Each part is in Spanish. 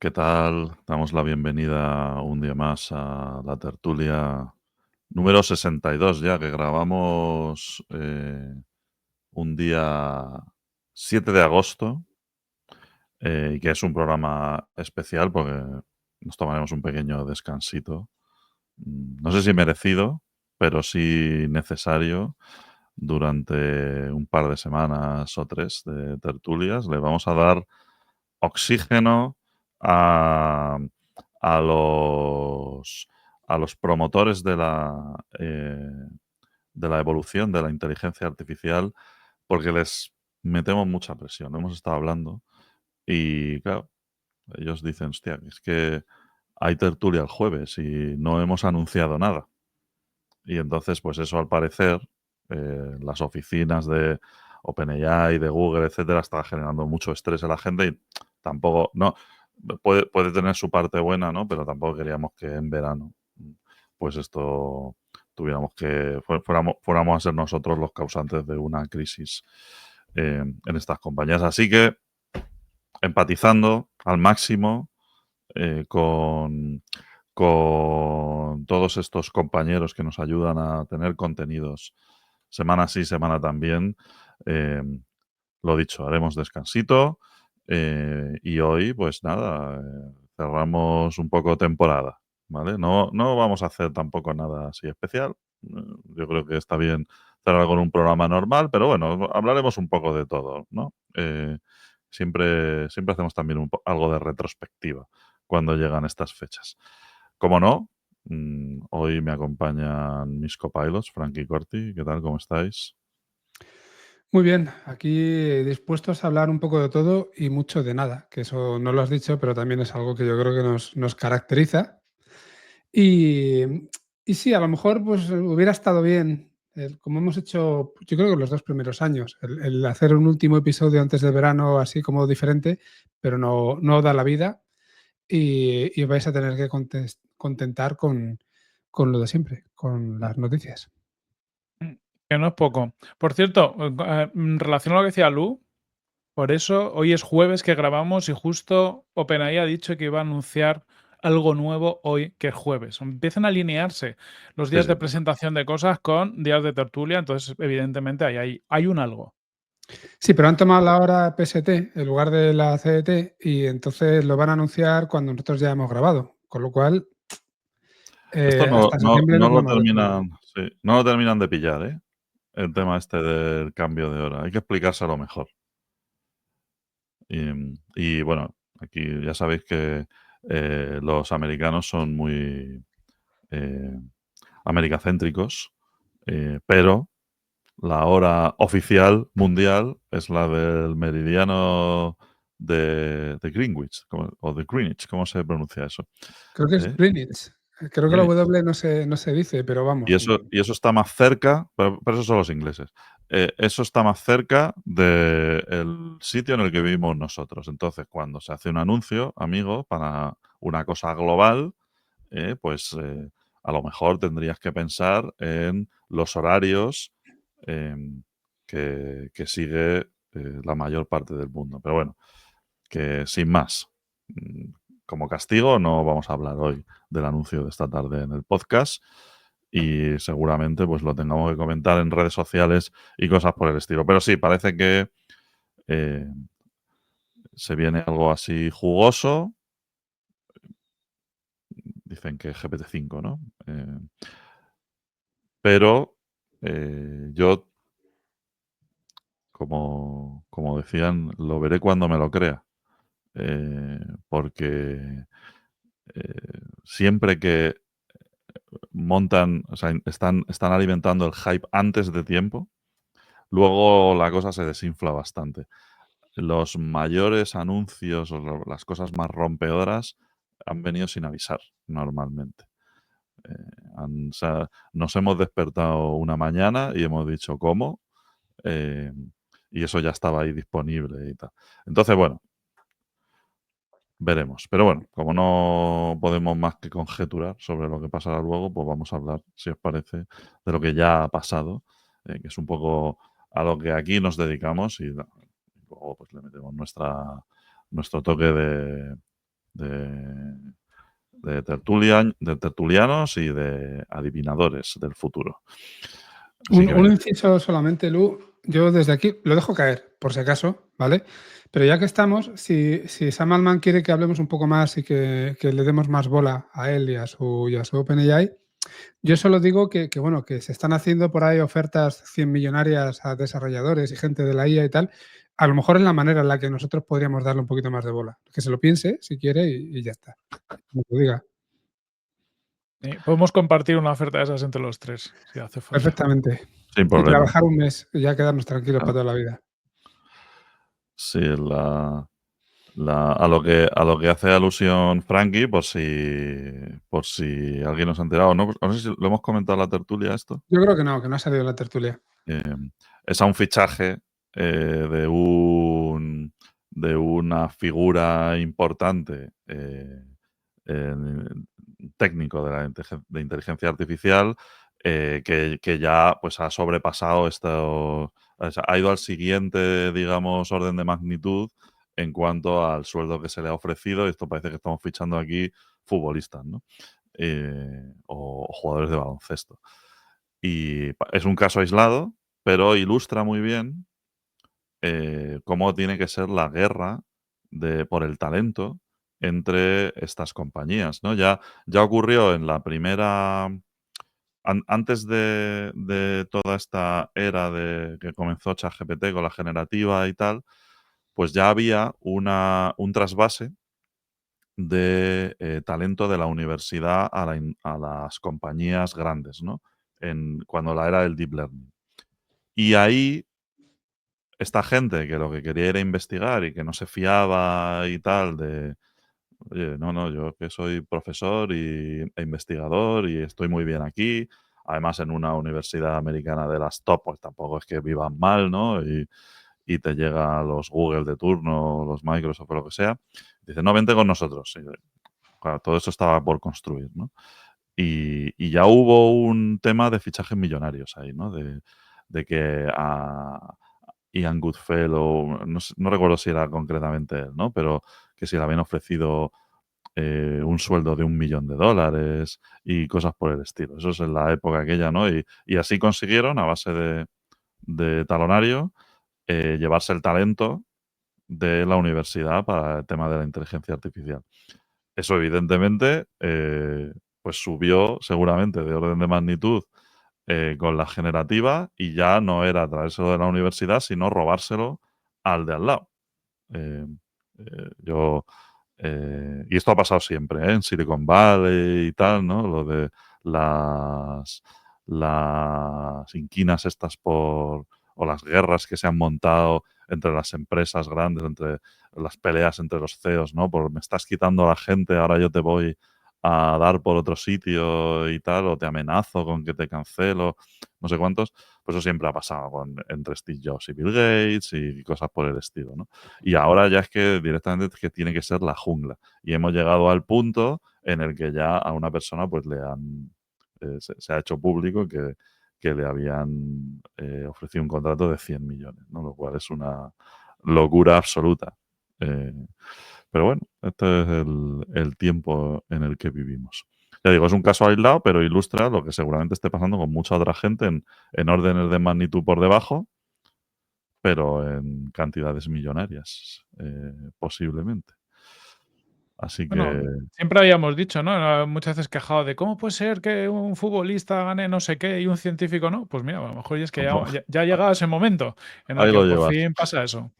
¿Qué tal? Damos la bienvenida un día más a la tertulia número 62 ya, que grabamos un día 7 de agosto y que es un programa especial porque nos tomaremos un pequeño descansito. No sé si merecido, pero sí necesario durante un par de semanas o tres de tertulias. Le vamos a dar oxígeno a, a los, a los promotores de la evolución de la inteligencia artificial porque les metemos mucha presión. Lo hemos estado hablando y, claro, ellos dicen, hostia, es que hay tertulia el jueves y no hemos anunciado nada. Y entonces, pues eso al parecer, las oficinas de OpenAI, de Google, etcétera, está generando mucho estrés en la gente y tampoco, no, puede tener su parte buena, ¿no? Pero tampoco queríamos que en verano, pues esto tuviéramos que, fuéramos a ser nosotros los causantes de una crisis en estas compañías. Así que, empatizando al máximo con todos estos compañeros que nos ayudan a tener contenidos semana sí, semana también. Eh, lo dicho, haremos descansito y hoy, pues nada, cerramos un poco temporada, ¿vale? No vamos a hacer tampoco nada así especial. Yo creo que está bien cerrar con un programa normal, pero bueno, hablaremos un poco de todo, ¿no? Siempre hacemos también algo de retrospectiva cuando llegan estas fechas. Como no, hoy me acompañan mis copilots, Frank y Corti. ¿Qué tal? ¿Cómo estáis? Muy bien, aquí dispuestos a hablar un poco de todo y mucho de nada, que eso no lo has dicho, pero también es algo que yo creo que nos caracteriza. Y, y sí, a lo mejor pues hubiera estado bien, como hemos hecho, yo creo que los 2 primeros años, el hacer un último episodio antes del verano así como diferente, pero no da la vida y vais a tener que contentar con lo de siempre, con las noticias. Mm, que no es poco. Por cierto, en relación a lo que decía Lu, por eso hoy es jueves que grabamos y justo OpenAI ha dicho que iba a anunciar algo nuevo hoy, que es jueves. Empiezan a alinearse los Sí, días sí. de presentación de cosas con días de tertulia, entonces evidentemente hay un algo. Sí, pero han tomado la hora PST en lugar de la CDT y entonces lo van a anunciar cuando nosotros ya hemos grabado, con lo cual, Esto no, hasta no, septiembre no no lo podemos decir nada. terminan, sí, no lo terminan de pillar, ¿eh? El tema este del cambio de hora. Hay que explicárselo mejor. Y bueno, aquí ya sabéis que los americanos son muy eh, americacéntricos, pero la hora oficial mundial es la del meridiano de Greenwich, o de Greenwich, ¿cómo se pronuncia eso? Creo que es ¿Eh? Greenwich. Creo que la Greenwich. W no se dice, pero vamos. Y eso está más cerca, pero eso son los ingleses. Eso está más cerca del sitio en el que vivimos nosotros. Entonces, cuando se hace un anuncio, amigo, para una cosa global, pues a lo mejor tendrías que pensar en los horarios em, que sigue la mayor parte del mundo. Pero bueno, que sin más, mm, como castigo no vamos a hablar hoy del anuncio de esta tarde en el podcast y seguramente pues lo tengamos que comentar en redes sociales y cosas por el estilo. Pero sí, parece que eh, se viene algo así jugoso. Dicen que GPT-5, ¿no? Pero yo, como decían, lo veré cuando me lo crea. Porque siempre que montan, o sea, están alimentando el hype antes de tiempo, luego la cosa se desinfla bastante. Los mayores anuncios o las cosas más rompedoras han venido sin avisar, normalmente. O sea, nos hemos despertado una mañana y hemos dicho cómo, eh, y eso ya estaba ahí disponible y tal. Entonces, bueno, veremos. Pero bueno, como no podemos más que conjeturar sobre lo que pasará luego, pues vamos a hablar, si os parece, de lo que ya ha pasado, que es un poco a lo que aquí nos dedicamos y luego pues le metemos nuestro toque de tertulianos y de adivinadores del futuro. Así que Un inciso solamente, Lu. Yo desde aquí lo dejo caer, por si acaso, ¿vale? Pero ya que estamos, si Sam Altman quiere que hablemos un poco más y que le demos más bola a él y a su OpenAI, yo solo digo bueno, que se están haciendo por ahí ofertas 100 millonarias a desarrolladores y gente de la IA y tal. A lo mejor es la manera en la que nosotros podríamos darle un poquito más de bola. Que se lo piense si quiere y ya está. Como te diga. Podemos compartir una oferta de esas entre los 3, si hace falta. Perfectamente. sin Y problema. trabajar un mes y ya quedarnos tranquilos Ah. para toda la vida. Sí, a lo que hace alusión Frankie, por si alguien nos ha enterado. No sé si lo hemos comentado en la tertulia esto. Yo creo que no ha salido la tertulia. Es a un fichaje de una figura importante técnico de inteligencia artificial que ya pues ha sobrepasado esto, o sea, ha ido al siguiente, digamos, orden de magnitud en cuanto al sueldo que se le ha ofrecido. Esto parece que estamos fichando aquí futbolistas, ¿no? O jugadores de baloncesto. Y es un caso aislado, pero ilustra muy bien cómo tiene que ser la guerra por el talento entre estas compañías, ¿no? Ya ocurrió en la primera. Antes de toda esta era de que comenzó ChatGPT con la generativa y tal, pues ya había un trasvase de talento de la universidad a las compañías grandes, ¿no? Cuando la era del deep learning. Y ahí esta gente que lo que quería era investigar y que no se fiaba y tal de, oye, no, yo que soy profesor e investigador y estoy muy bien aquí, además en una universidad americana de las top, pues tampoco es que vivan mal, ¿no? Y te llega los Google de turno, los Microsoft o lo que sea, dice, no, vente con nosotros. Y, claro, todo eso estaba por construir, ¿no? Y ya hubo un tema de fichajes millonarios ahí, ¿no? De que a Ian Goodfellow, no recuerdo si era concretamente él, ¿no? Pero que si le habían ofrecido un sueldo de $1.000.000 y cosas por el estilo. Eso es en la época aquella, ¿no? Y así consiguieron, a base de talonario, llevarse el talento de la universidad para el tema de la inteligencia artificial. Eso, evidentemente, pues subió seguramente de orden de magnitud con la generativa y ya no era traérselo de la universidad, sino robárselo al de al lado. Eh, yo y esto ha pasado siempre, en Silicon Valley y tal, ¿no? Lo de las inquinas estas o las guerras que se han montado entre las empresas grandes, entre las peleas entre los CEOs, ¿no? Por me estás quitando a la gente, ahora yo te voy a dar por otro sitio y tal, o te amenazo con que te cancelo, no sé cuántos. Pues eso siempre ha pasado entre Steve Jobs y Bill Gates y cosas por el estilo, ¿no? Y ahora ya es que directamente es que tiene que ser la jungla. Y hemos llegado al punto en el que ya a una persona pues le han se ha hecho público que le habían ofrecido un contrato de 100 millones, ¿no? Lo cual es una locura absoluta. Pero bueno, este es el tiempo en el que vivimos. Ya digo, es un caso aislado, pero ilustra lo que seguramente esté pasando con mucha otra gente en órdenes de magnitud por debajo, pero en cantidades millonarias, posiblemente. Así Bueno, que siempre habíamos dicho, ¿no? Muchas veces quejado de cómo puede ser que un futbolista gane no sé qué y un científico no. Pues mira, a lo mejor es que ya ha llegado ese momento en el ahí que lo por llevas. fin pasa eso.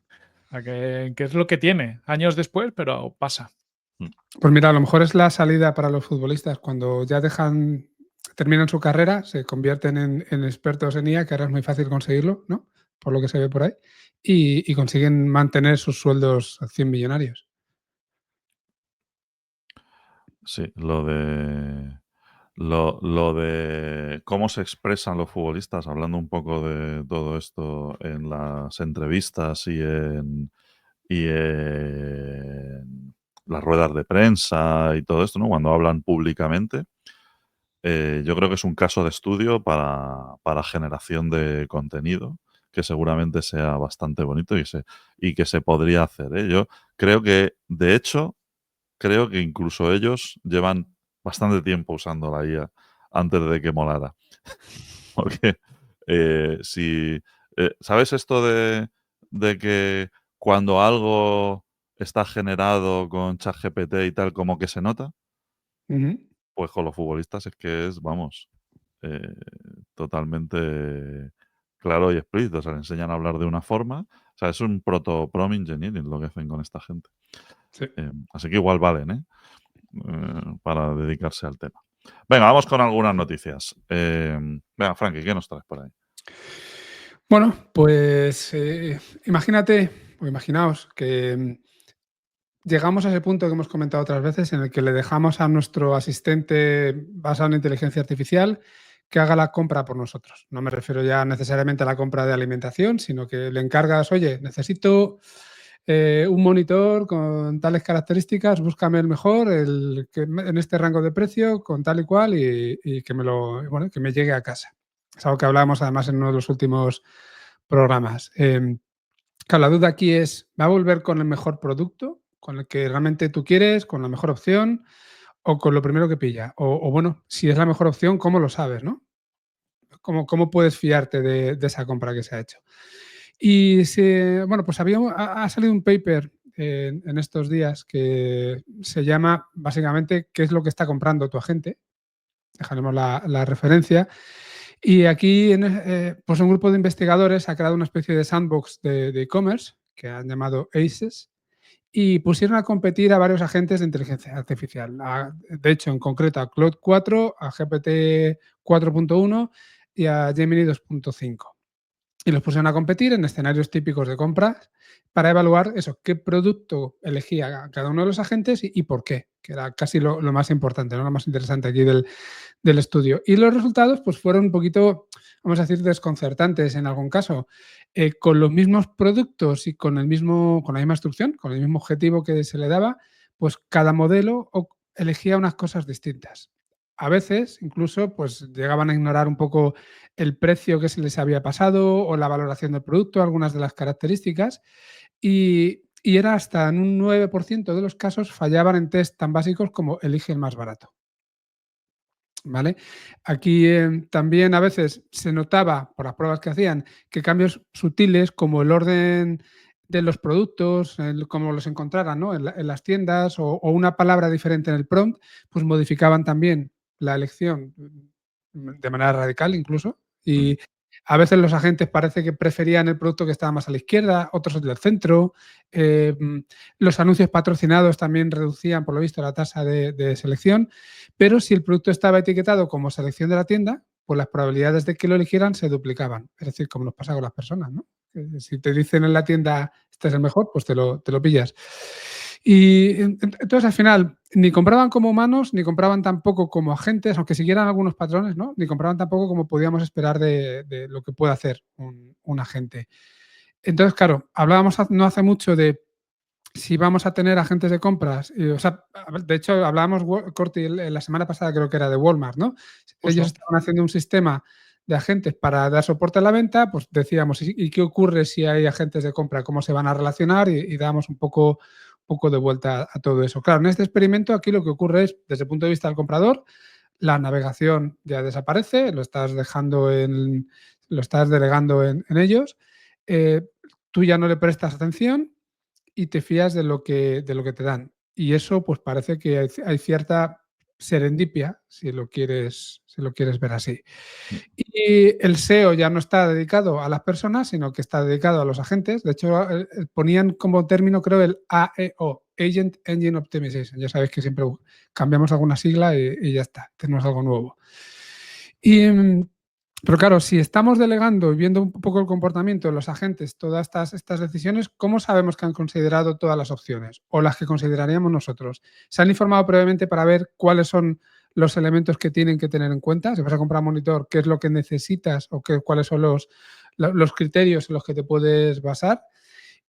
Que es lo que tiene, años después, pero pasa. Pues mira, a lo mejor es la salida para los futbolistas cuando ya terminan su carrera, se convierten en expertos en IA, que ahora es muy fácil conseguirlo, ¿no? Por lo que se ve por ahí, y consiguen mantener sus sueldos 100 millonarios. Sí, lo de cómo se expresan los futbolistas, hablando un poco de todo esto en las entrevistas y en las ruedas de prensa y todo esto, ¿no? Cuando hablan públicamente, yo creo que es un caso de estudio para generación de contenido que seguramente sea bastante bonito y que se podría hacer, ¿eh? Yo creo que, de hecho, creo que incluso ellos llevan bastante tiempo usando la IA antes de que molara. Porque ¿sabes esto de que cuando algo está generado con ChatGPT y tal, como que se nota? Ujú. Pues con los futbolistas es que es, vamos, eh, totalmente claro y explícito. O sea, le enseñan a hablar de una forma. O sea, es un proto-prompt engineering lo que hacen con esta gente. Sí. Así que igual valen, para dedicarse al tema. Venga, vamos con algunas noticias. Venga, Frankie, ¿qué nos traes por ahí? Bueno, pues imagínate, o imaginaos que llegamos a ese punto que hemos comentado otras veces en el que le dejamos a nuestro asistente basado en inteligencia artificial que haga la compra por nosotros. No me refiero ya necesariamente a la compra de alimentación, sino que le encargas, oye, necesito un monitor con tales características, búscame el mejor, en este rango de precio, con tal y cual, y que que me llegue a casa. Es algo que hablábamos además en uno de los últimos programas. Claro, la duda aquí es, ¿va a volver con el mejor producto, con el que realmente tú quieres, con la mejor opción o con lo primero que pilla? O bueno, si es la mejor opción, ¿cómo lo sabes, no? ¿Cómo puedes fiarte de esa compra que se ha hecho? Bueno, pues ha salido un paper en estos días que se llama básicamente ¿qué es lo que está comprando tu agente? Dejaremos la referencia. Y aquí, pues un grupo de investigadores ha creado una especie de sandbox de e-commerce que han llamado ACES y pusieron a competir a varios agentes de inteligencia artificial. De hecho, en concreto a Claude 4, a GPT 4.1 y a Gemini 2.5. Y los pusieron a competir en escenarios típicos de compras para evaluar eso, qué producto elegía cada uno de los agentes y por qué, que era casi lo más importante, ¿no? Lo más interesante aquí del estudio. Y los resultados pues fueron un poquito, vamos a decir, desconcertantes en algún caso. Con los mismos productos y con la misma instrucción, con el mismo objetivo que se le daba, pues cada modelo elegía unas cosas distintas. A veces, incluso, pues llegaban a ignorar un poco el precio que se les había pasado o la valoración del producto, algunas de las características, y era hasta en un 9% de los casos fallaban en test tan básicos como elige el más barato. ¿Vale? Aquí también a veces se notaba, por las pruebas que hacían, que cambios sutiles como el orden de los productos, cómo los encontraran, ¿no? en las tiendas o una palabra diferente en el prompt, pues modificaban también la elección de manera radical incluso. Y a veces los agentes parece que preferían el producto que estaba más a la izquierda, otros el del centro. Los anuncios patrocinados también reducían, por lo visto, la tasa de selección. Pero si el producto estaba etiquetado como selección de la tienda, pues las probabilidades de que lo eligieran se duplicaban. Es decir, como nos pasa con las personas, ¿no? Si te dicen en la tienda, este es el mejor, pues te lo pillas. Y entonces, al final, ni compraban como humanos, ni compraban tampoco como agentes, aunque siguieran algunos patrones, ¿no? Ni compraban tampoco como podíamos esperar de lo que puede hacer un agente. Entonces, claro, hablábamos no hace mucho de si vamos a tener agentes de compras, de hecho, hablábamos, Corti, la semana pasada creo que era de Walmart, ¿no? Ellos estaban haciendo un sistema de agentes para dar soporte a la venta, pues decíamos, ¿y qué ocurre si hay agentes de compra? ¿Cómo se van a relacionar? Y dábamos un poco de vuelta a todo eso. Claro, en este experimento aquí lo que ocurre es, desde el punto de vista del comprador, la navegación ya desaparece, lo estás delegando en ellos, tú ya no le prestas atención y te fías de lo que te dan. Y eso, pues parece que hay cierta serendipia, si lo quieres ver así. Y el SEO ya no está dedicado a las personas, sino que está dedicado a los agentes. De hecho, ponían como término, creo, el AEO, Agent Engine Optimization. Ya sabéis que siempre cambiamos alguna sigla y ya está, tenemos algo nuevo. Pero claro, si estamos delegando y viendo un poco el comportamiento de los agentes, todas estas decisiones, ¿cómo sabemos que han considerado todas las opciones o las que consideraríamos nosotros? ¿Se han informado previamente para ver cuáles son los elementos que tienen que tener en cuenta? Si vas a comprar un monitor, ¿qué es lo que necesitas o cuáles son los criterios en los que te puedes basar?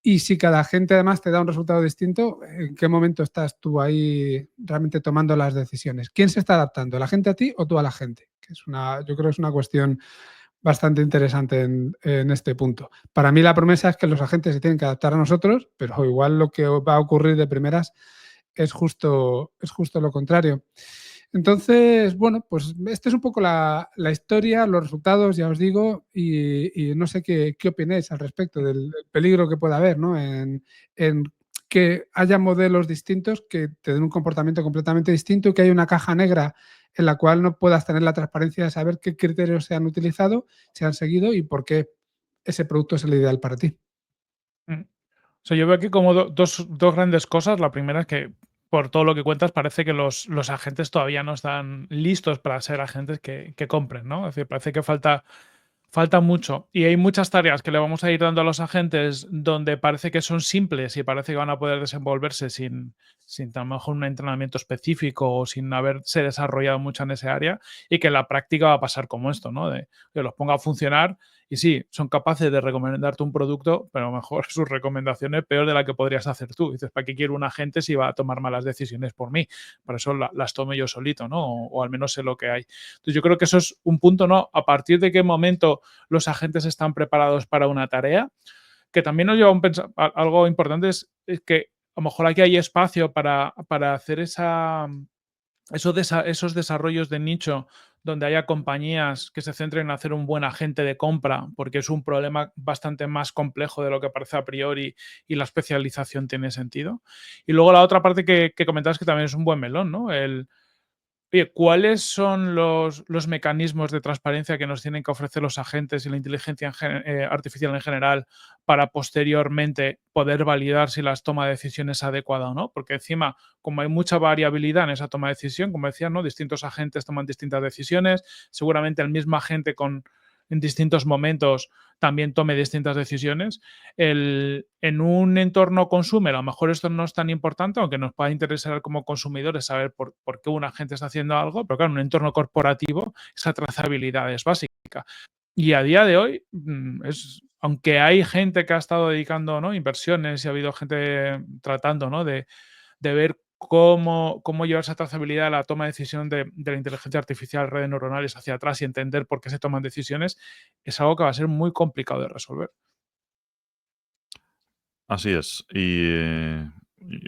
Y si cada agente además te da un resultado distinto, ¿en qué momento estás tú ahí realmente tomando las decisiones? ¿Quién se está adaptando, la gente a ti o tú a la gente? Que yo creo que es una cuestión bastante interesante en este punto. Para mí la promesa es que los agentes se tienen que adaptar a nosotros, pero igual lo que va a ocurrir de primeras es justo lo contrario. Entonces, bueno, pues esta es un poco la historia, los resultados, ya os digo, y no sé qué opináis al respecto del peligro que pueda haber, ¿no? En que haya modelos distintos que te den un comportamiento completamente distinto y que haya una caja negra en la cual no puedas tener la transparencia de saber qué criterios se han utilizado, se han seguido y por qué ese producto es el ideal para ti. Mm. O sea, yo veo aquí como dos grandes cosas. La primera es que, por todo lo que cuentas, parece que los agentes todavía no están listos para ser agentes que compren, ¿no? Es decir, parece que falta mucho. Y hay muchas tareas que le vamos a ir dando a los agentes donde parece que son simples y parece que van a poder desenvolverse sin a lo mejor un entrenamiento específico o sin haberse desarrollado mucho en ese área, y que en la práctica va a pasar como esto, ¿no? De que los ponga a funcionar y sí, son capaces de recomendarte un producto, pero a lo mejor sus recomendaciones peor de la que podrías hacer tú. Dices, ¿para qué quiero un agente si va a tomar malas decisiones por mí? Por eso las tomo yo solito, ¿no? O al menos sé lo que hay. Entonces yo creo que eso es un punto, ¿no? A partir de qué momento los agentes están preparados para una tarea, que también nos lleva a algo importante, es que a lo mejor aquí hay espacio para hacer esos desarrollos de nicho donde haya compañías que se centren en hacer un buen agente de compra, porque es un problema bastante más complejo de lo que parece a priori y la especialización tiene sentido. Y luego la otra parte que comentabas, que también es un buen melón, ¿no? Oye, ¿cuáles son los mecanismos de transparencia que nos tienen que ofrecer los agentes y la inteligencia artificial en general para posteriormente poder validar si las toma de decisión es adecuada o no? Porque encima, como hay mucha variabilidad en esa toma de decisión, como decía, ¿no? Distintos agentes toman distintas decisiones, seguramente el mismo agente en distintos momentos también tome distintas decisiones. En un entorno consumer, a lo mejor esto no es tan importante, aunque nos pueda interesar como consumidores saber por qué un agente está haciendo algo, pero claro, en un entorno corporativo esa trazabilidad es básica. Y a día de hoy, aunque hay gente que ha estado dedicando, ¿no?, inversiones y ha habido gente tratando, ¿no?, de ver cómo llevar esa trazabilidad a la toma de decisión de la inteligencia artificial, redes neuronales hacia atrás y entender por qué se toman decisiones, es algo que va a ser muy complicado de resolver. Así es. Y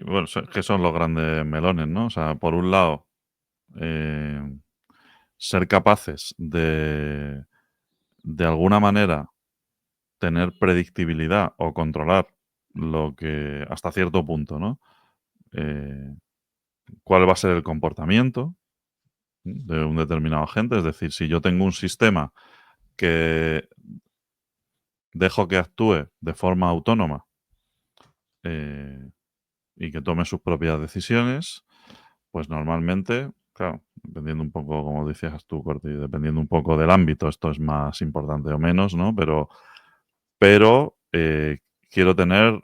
bueno, que son los grandes melones, ¿no? O sea, por un lado, eh, ser capaces de alguna manera, tener predictibilidad o controlar lo que hasta cierto punto, ¿no? Eh, cuál va a ser el comportamiento de un determinado agente. Es decir, si yo tengo un sistema que dejo que actúe de forma autónoma, eh, y que tome sus propias decisiones, pues normalmente, claro, dependiendo un poco, como decías tú, Corti, dependiendo un poco del ámbito, esto es más importante o menos, ¿no? Pero quiero tener,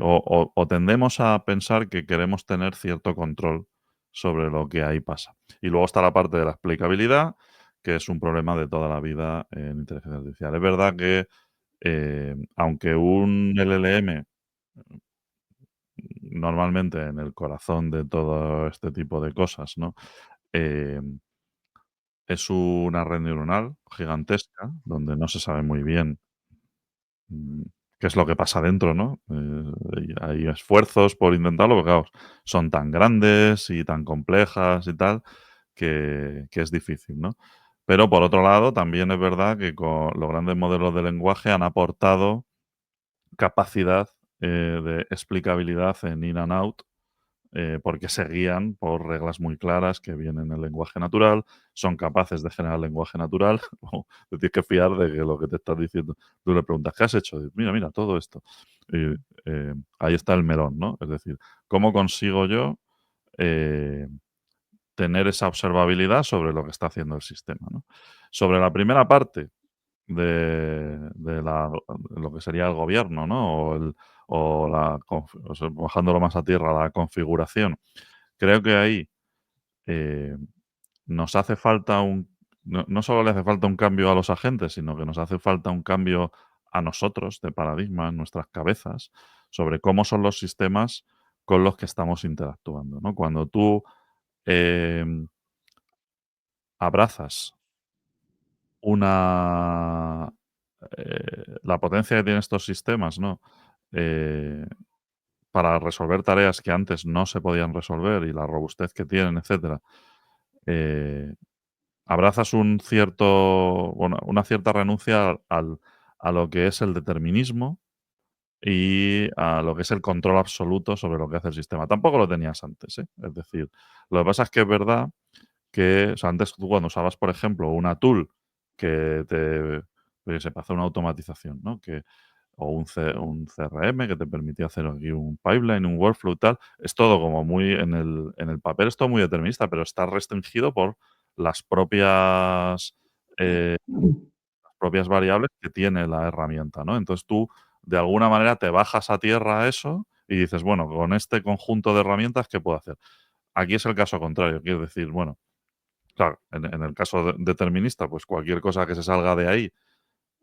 o tendemos a pensar que queremos tener cierto control sobre lo que ahí pasa. Y luego está la parte de la explicabilidad, que es un problema de toda la vida en inteligencia artificial. Es verdad que, aunque un LLM normalmente en el corazón de todo este tipo de cosas, ¿no? Eh, es una red neuronal gigantesca, donde no se sabe muy bien, mm, qué es lo que pasa dentro, ¿no? Y hay esfuerzos por intentarlo, pero claro, son tan grandes y tan complejas y tal, que es difícil, ¿no? Pero por otro lado, también es verdad que con los grandes modelos de lenguaje han aportado capacidad, de explicabilidad en in and out, porque se guían por reglas muy claras que vienen en el lenguaje natural, son capaces de generar lenguaje natural, o te tienes que fiar de que lo que te estás diciendo. Tú le preguntas, ¿qué has hecho? Dices, mira, mira, todo esto. Y, ahí está el melón, ¿no? Es decir, ¿cómo consigo yo eh, tener esa observabilidad sobre lo que está haciendo el sistema, ¿no? Sobre la primera parte de lo que sería el gobierno, ¿no? O sea, bajándolo más a tierra, la configuración. Creo que ahí, eh, nos hace falta no solo le hace falta un cambio a los agentes, sino que nos hace falta un cambio a nosotros de paradigma en nuestras cabezas sobre cómo son los sistemas con los que estamos interactuando, ¿no? Cuando tú, em, abrazas la potencia que tienen estos sistemas, ¿no? Eh para resolver tareas que antes no se podían resolver y la robustez que tienen, etcétera, abrazas una cierta renuncia a lo que es el determinismo y a lo que es el control absoluto sobre lo que hace el sistema. Tampoco lo tenías antes, ¿eh? Es decir, lo que pasa es que es verdad que, o sea, antes tú cuando usabas, por ejemplo, una tool que te, yo qué sé, para hacer una automatización, ¿no? O un CRM que te permitía hacer aquí un pipeline, un workflow y tal, es todo como muy, en el papel es todo muy determinista, pero está restringido por las propias variables que tiene la herramienta, ¿no? Entonces tú, de alguna manera, te bajas a tierra a eso y dices, bueno, con este conjunto de herramientas, ¿qué puedo hacer? Aquí es el caso contrario, quiero decir, bueno, claro, en el caso determinista, pues cualquier cosa que se salga de ahí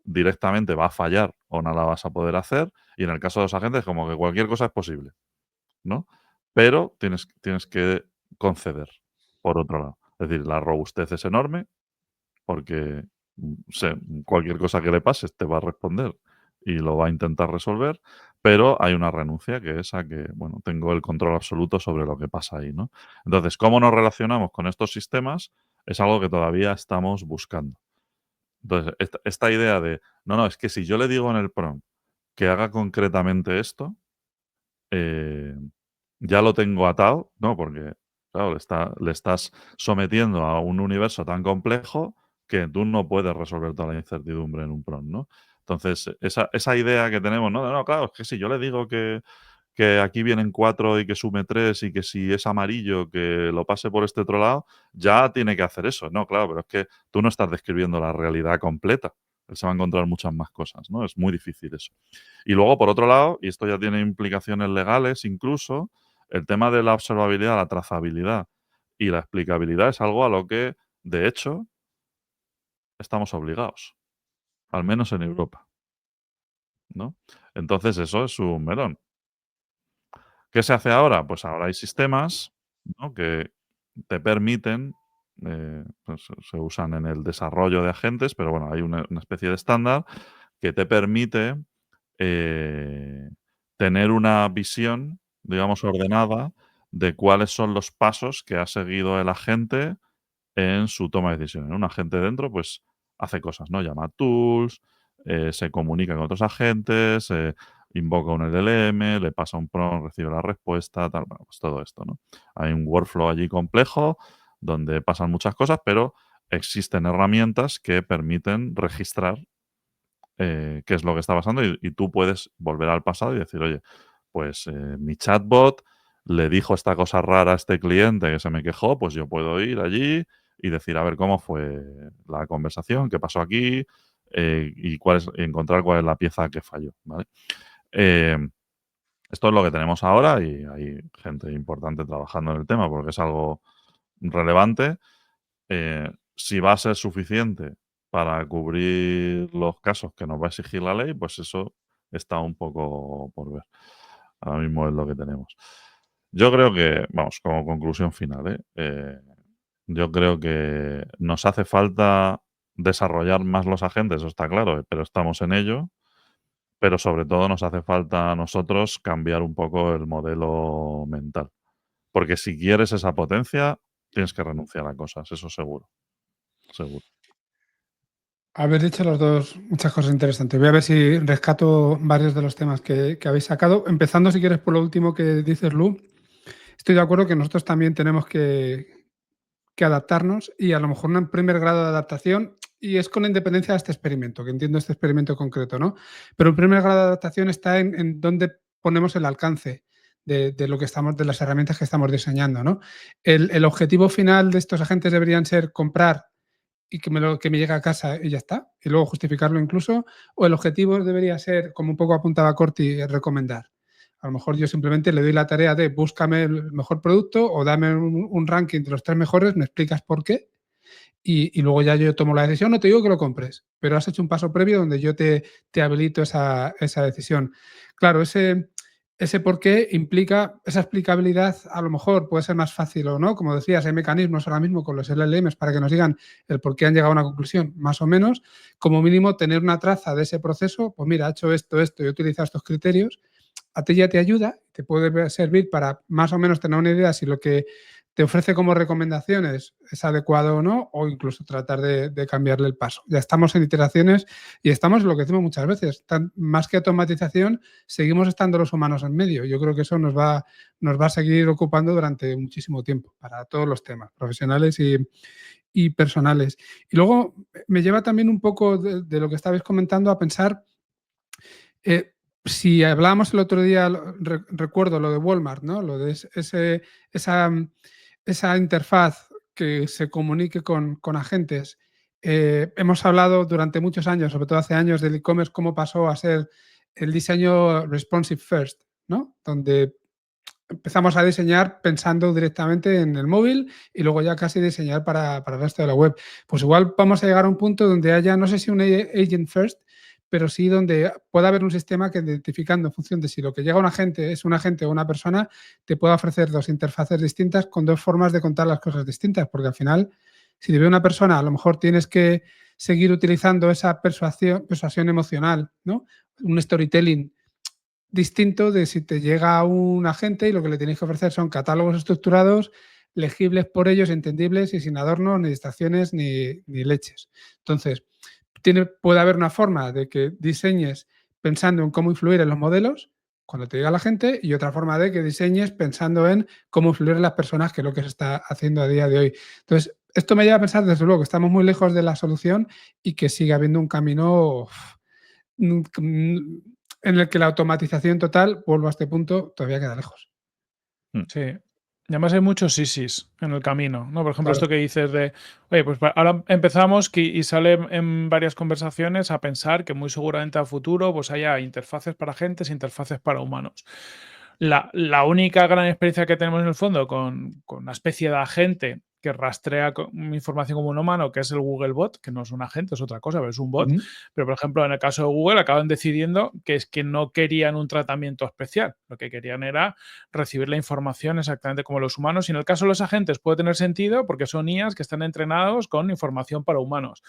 directamente va a fallar o no la vas a poder hacer. Y en el caso de los agentes, como que cualquier cosa es posible, ¿no? Pero tienes que conceder, por otro lado. Es decir, la robustez es enorme porque cualquier cosa que le pases te va a responder y lo va a intentar resolver, pero hay una renuncia que es a que, bueno, tengo el control absoluto sobre lo que pasa ahí, ¿no? Entonces, cómo nos relacionamos con estos sistemas es algo que todavía estamos buscando. Entonces, esta idea de, no, no, es que si yo le digo en el prompt que haga concretamente esto, eh, ya lo tengo atado, ¿no? Porque, claro, le estás sometiendo a un universo tan complejo que tú no puedes resolver toda la incertidumbre en un prompt, ¿no? Entonces, esa idea que tenemos, no, no, claro, es que si yo le digo que aquí vienen 4 y que sume 3 y que si es amarillo que lo pase por este otro lado, ya tiene que hacer eso. No, claro, pero es que tú no estás describiendo la realidad completa. Él se va a encontrar muchas más cosas, ¿no? Es muy difícil eso. Y luego, por otro lado, y esto ya tiene implicaciones legales incluso, el tema de la observabilidad, la trazabilidad y la explicabilidad es algo a lo que, de hecho, estamos obligados, al menos en Europa, ¿no? Entonces, eso es un melón. ¿Qué se hace ahora? Pues ahora hay sistemas, ¿no? Que te permiten, pues se usan en el desarrollo de agentes, pero bueno, hay una especie de estándar que te permite eh, tener una visión, digamos, ordenada de cuáles son los pasos que ha seguido el agente en su toma de decisiones. Un agente dentro, pues, hace cosas, ¿no? Llama tools, se comunica con otros agentes, invoca un LLM, le pasa un prompt, recibe la respuesta, tal, bueno, pues todo esto, ¿no? Hay un workflow allí complejo donde pasan muchas cosas, pero existen herramientas que permiten registrar qué es lo que está pasando y tú puedes volver al pasado y decir, oye, pues mi chatbot le dijo esta cosa rara a este cliente que se me quejó, pues yo puedo ir allí y decir, a ver cómo fue la conversación, qué pasó aquí y encontrar cuál es la pieza que falló, ¿vale? Eh, Esto es lo que tenemos ahora y hay gente importante trabajando en el tema porque es algo relevante. Si va a ser suficiente para cubrir los casos que nos va a exigir la ley, pues eso está un poco por ver. Ahora mismo es lo que tenemos. Yo creo que, vamos, como conclusión final, yo creo que nos hace falta desarrollar más los agentes, eso está claro, pero estamos en ello. Pero sobre todo nos hace falta a nosotros cambiar un poco el modelo mental. Porque si quieres esa potencia, tienes que renunciar a cosas, eso seguro, seguro. Habéis dicho los dos muchas cosas interesantes. Voy a ver si rescato varios de los temas que habéis sacado. Empezando, si quieres, por lo último que dices, Lu. Estoy de acuerdo que nosotros también tenemos que adaptarnos y a lo mejor un primer grado de adaptación, y es con independencia de este experimento, que entiendo este experimento concreto, ¿no? Pero el primer grado de adaptación está en dónde ponemos el alcance de lo que estamos, de las herramientas que estamos diseñando, ¿no? El objetivo final de estos agentes deberían ser comprar y que me llegue a casa y ya está, y luego justificarlo incluso, o el objetivo debería ser, como un poco apuntaba Corti, recomendar. A lo mejor yo simplemente le doy la tarea de búscame el mejor producto o dame un ranking de los 3 mejores, me explicas por qué y luego ya yo tomo la decisión. No te digo que lo compres, pero has hecho un paso previo donde yo te habilito esa decisión. Claro, ese por qué implica esa explicabilidad, a lo mejor puede ser más fácil o no. Como decías, hay mecanismos ahora mismo con los LLMs para que nos digan el por qué han llegado a una conclusión, más o menos. Como mínimo, tener una traza de ese proceso, pues mira, ha hecho esto, esto y he utilizado estos criterios, a ti ya te ayuda, te puede servir para más o menos tener una idea si lo que te ofrece como recomendaciones es adecuado o no, o incluso tratar de cambiarle el paso. Ya estamos en iteraciones y estamos en lo que decimos muchas veces, más que automatización, seguimos estando los humanos en medio. Yo creo que eso nos va a seguir ocupando durante muchísimo tiempo para todos los temas, profesionales y personales. Y luego me lleva también un poco de lo que estabais comentando a pensar, si hablábamos el otro día, recuerdo lo de Walmart, ¿no? Lo de esa interfaz que se comunique con agentes. Hemos hablado durante muchos años, sobre todo hace años, del e-commerce, cómo pasó a ser el diseño responsive first, ¿no? Donde empezamos a diseñar pensando directamente en el móvil y luego ya casi diseñar para el resto de la web. Pues igual vamos a llegar a un punto donde haya, no sé si un agent first, pero sí donde pueda haber un sistema que, identificando en función de si lo que llega a un agente es un agente o una persona, te pueda ofrecer dos interfaces distintas con dos formas de contar las cosas distintas, porque al final, si te ve una persona, a lo mejor tienes que seguir utilizando esa persuasión emocional, ¿no? Un storytelling distinto de si te llega un agente y lo que le tienes que ofrecer son catálogos estructurados, legibles por ellos, entendibles y sin adornos, ni distracciones, ni leches. Entonces, puede haber una forma de que diseñes pensando en cómo influir en los modelos cuando te llega la gente y otra forma de que diseñes pensando en cómo influir en las personas, que es lo que se está haciendo a día de hoy. Entonces, esto me lleva a pensar, desde luego, que estamos muy lejos de la solución y que sigue habiendo un camino en el que la automatización total, vuelvo a este punto, todavía queda lejos. Sí. Y además hay muchos sisis en el camino, ¿no? Por ejemplo, Claro. esto que dices de, oye, pues ahora empezamos y sale en varias conversaciones a pensar que muy seguramente a futuro pues haya interfaces para agentes, interfaces para humanos. La única gran experiencia que tenemos en el fondo con una especie de agente que rastrea información como un humano, que es el Google Bot, que no es un agente, es otra cosa, pero es un bot. Ujú. Pero, por ejemplo, en el caso de Google, acaban decidiendo que es que no querían un tratamiento especial. Lo que querían era recibir la información exactamente como los humanos. Y en el caso de los agentes puede tener sentido porque son IAs que están entrenados con información para humanos.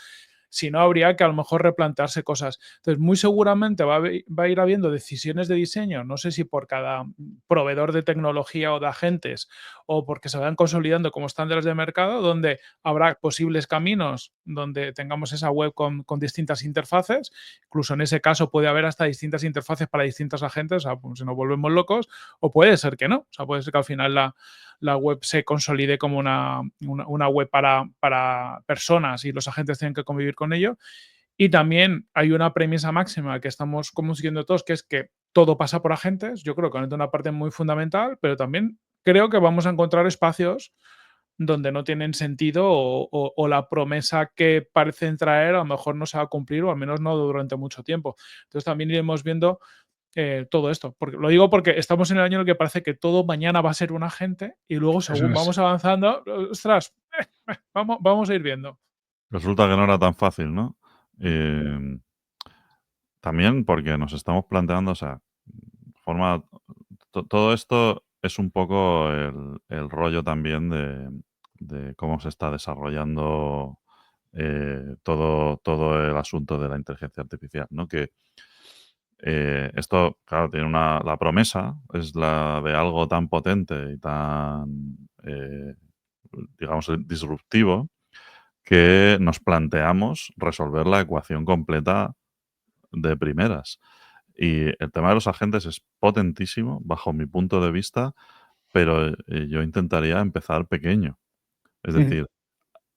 Si no, habría que a lo mejor replantearse cosas. Entonces, muy seguramente va a ir habiendo decisiones de diseño, no sé si por cada proveedor de tecnología o de agentes o porque se vayan consolidando como estándares de mercado, donde habrá posibles caminos donde tengamos esa web con distintas interfaces. Incluso en ese caso puede haber hasta distintas interfaces para distintos agentes, o sea, pues, si nos volvemos locos, o puede ser que no. O sea, puede ser que al final la web se consolide como una web para personas y los agentes tienen que convivir con ello. Y también hay una premisa máxima que estamos como siguiendo todos, que es que todo pasa por agentes. Yo creo que es una parte muy fundamental, pero también creo que vamos a encontrar espacios donde no tienen sentido o la promesa que parecen traer a lo mejor no se va a cumplir o al menos no durante mucho tiempo. Entonces también iremos viendo todo esto. Porque, lo digo porque estamos en el año en el que parece que todo mañana va a ser un agente y luego Eso según es. vamos avanzando, ostras, vamos a ir viendo. Resulta que no era tan fácil, ¿no? Em, También porque nos estamos planteando, o sea, forma todo esto es un poco el rollo también de cómo se está desarrollando, todo el asunto de la inteligencia artificial, ¿no? Que, esto, claro, tiene la promesa es la de algo tan potente y tan, digamos, disruptivo, que nos planteamos resolver la ecuación completa de primeras. Y el tema de los agentes es potentísimo, bajo mi punto de vista, pero, yo intentaría empezar pequeño. Es Ujú. decir,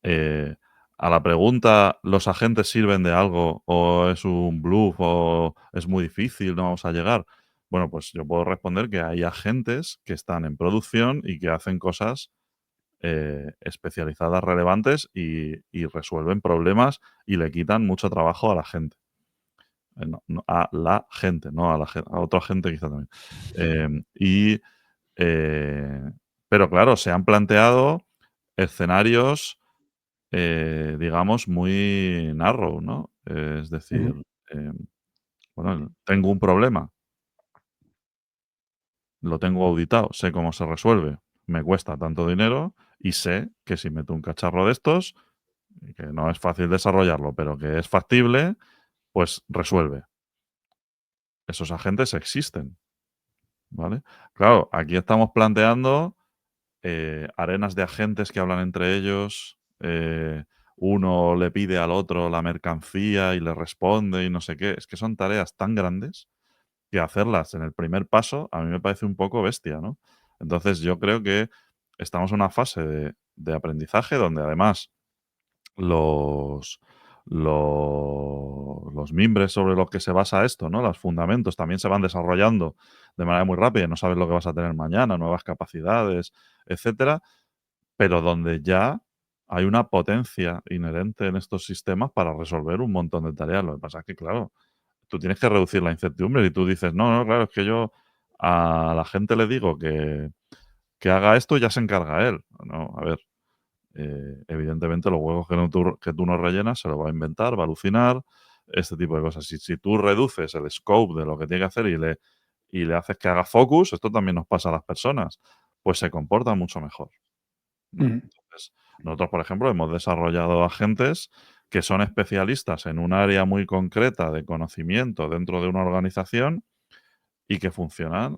eh, a la pregunta, ¿los agentes sirven de algo o es un bluff o es muy difícil, no vamos a llegar? Bueno, pues yo puedo responder que hay agentes que están en producción y que hacen cosas, especializadas relevantes y resuelven problemas y le quitan mucho trabajo a la gente. No, a la gente, no a la a otra gente quizá también. Y, eh, pero claro, se han planteado escenarios, digamos, muy narrow, ¿no? Es decir, Ujú. em, bueno, tengo un problema, lo tengo auditado, sé cómo se resuelve, me cuesta tanto dinero y sé que si meto un cacharro de estos, que no es fácil desarrollarlo, pero que es factible, pues resuelve. Esos agentes existen. ¿vale? Claro, aquí estamos planteando arenas de agentes que hablan entre ellos, uno le pide al otro la mercancía y le responde y no sé qué. Es que son tareas tan grandes que hacerlas en el primer paso a mí me parece un poco bestia, ¿no? Entonces yo creo que estamos en una fase de aprendizaje donde además los, los mimbres sobre los que se basa esto, ¿no? Los fundamentos también se van desarrollando de manera muy rápida y no sabes lo que vas a tener mañana, nuevas capacidades, etcétera, pero donde ya hay una potencia inherente en estos sistemas para resolver un montón de tareas. Lo que pasa es que, claro, tú tienes que reducir la incertidumbre y tú dices, no, no, claro, es que yo a la gente le digo que haga esto y ya se encarga él. No, a ver, evidentemente los huevos que tú no rellenas se lo va a inventar, va a alucinar, este tipo de cosas. Si tú reduces el scope de lo que tiene que hacer y le haces que haga focus, esto también nos pasa a las personas, pues se comporta mucho mejor, ¿no? Ujú. Entonces, nosotros, por ejemplo, hemos desarrollado agentes que son especialistas en un área muy concreta de conocimiento dentro de una organización y que funcionan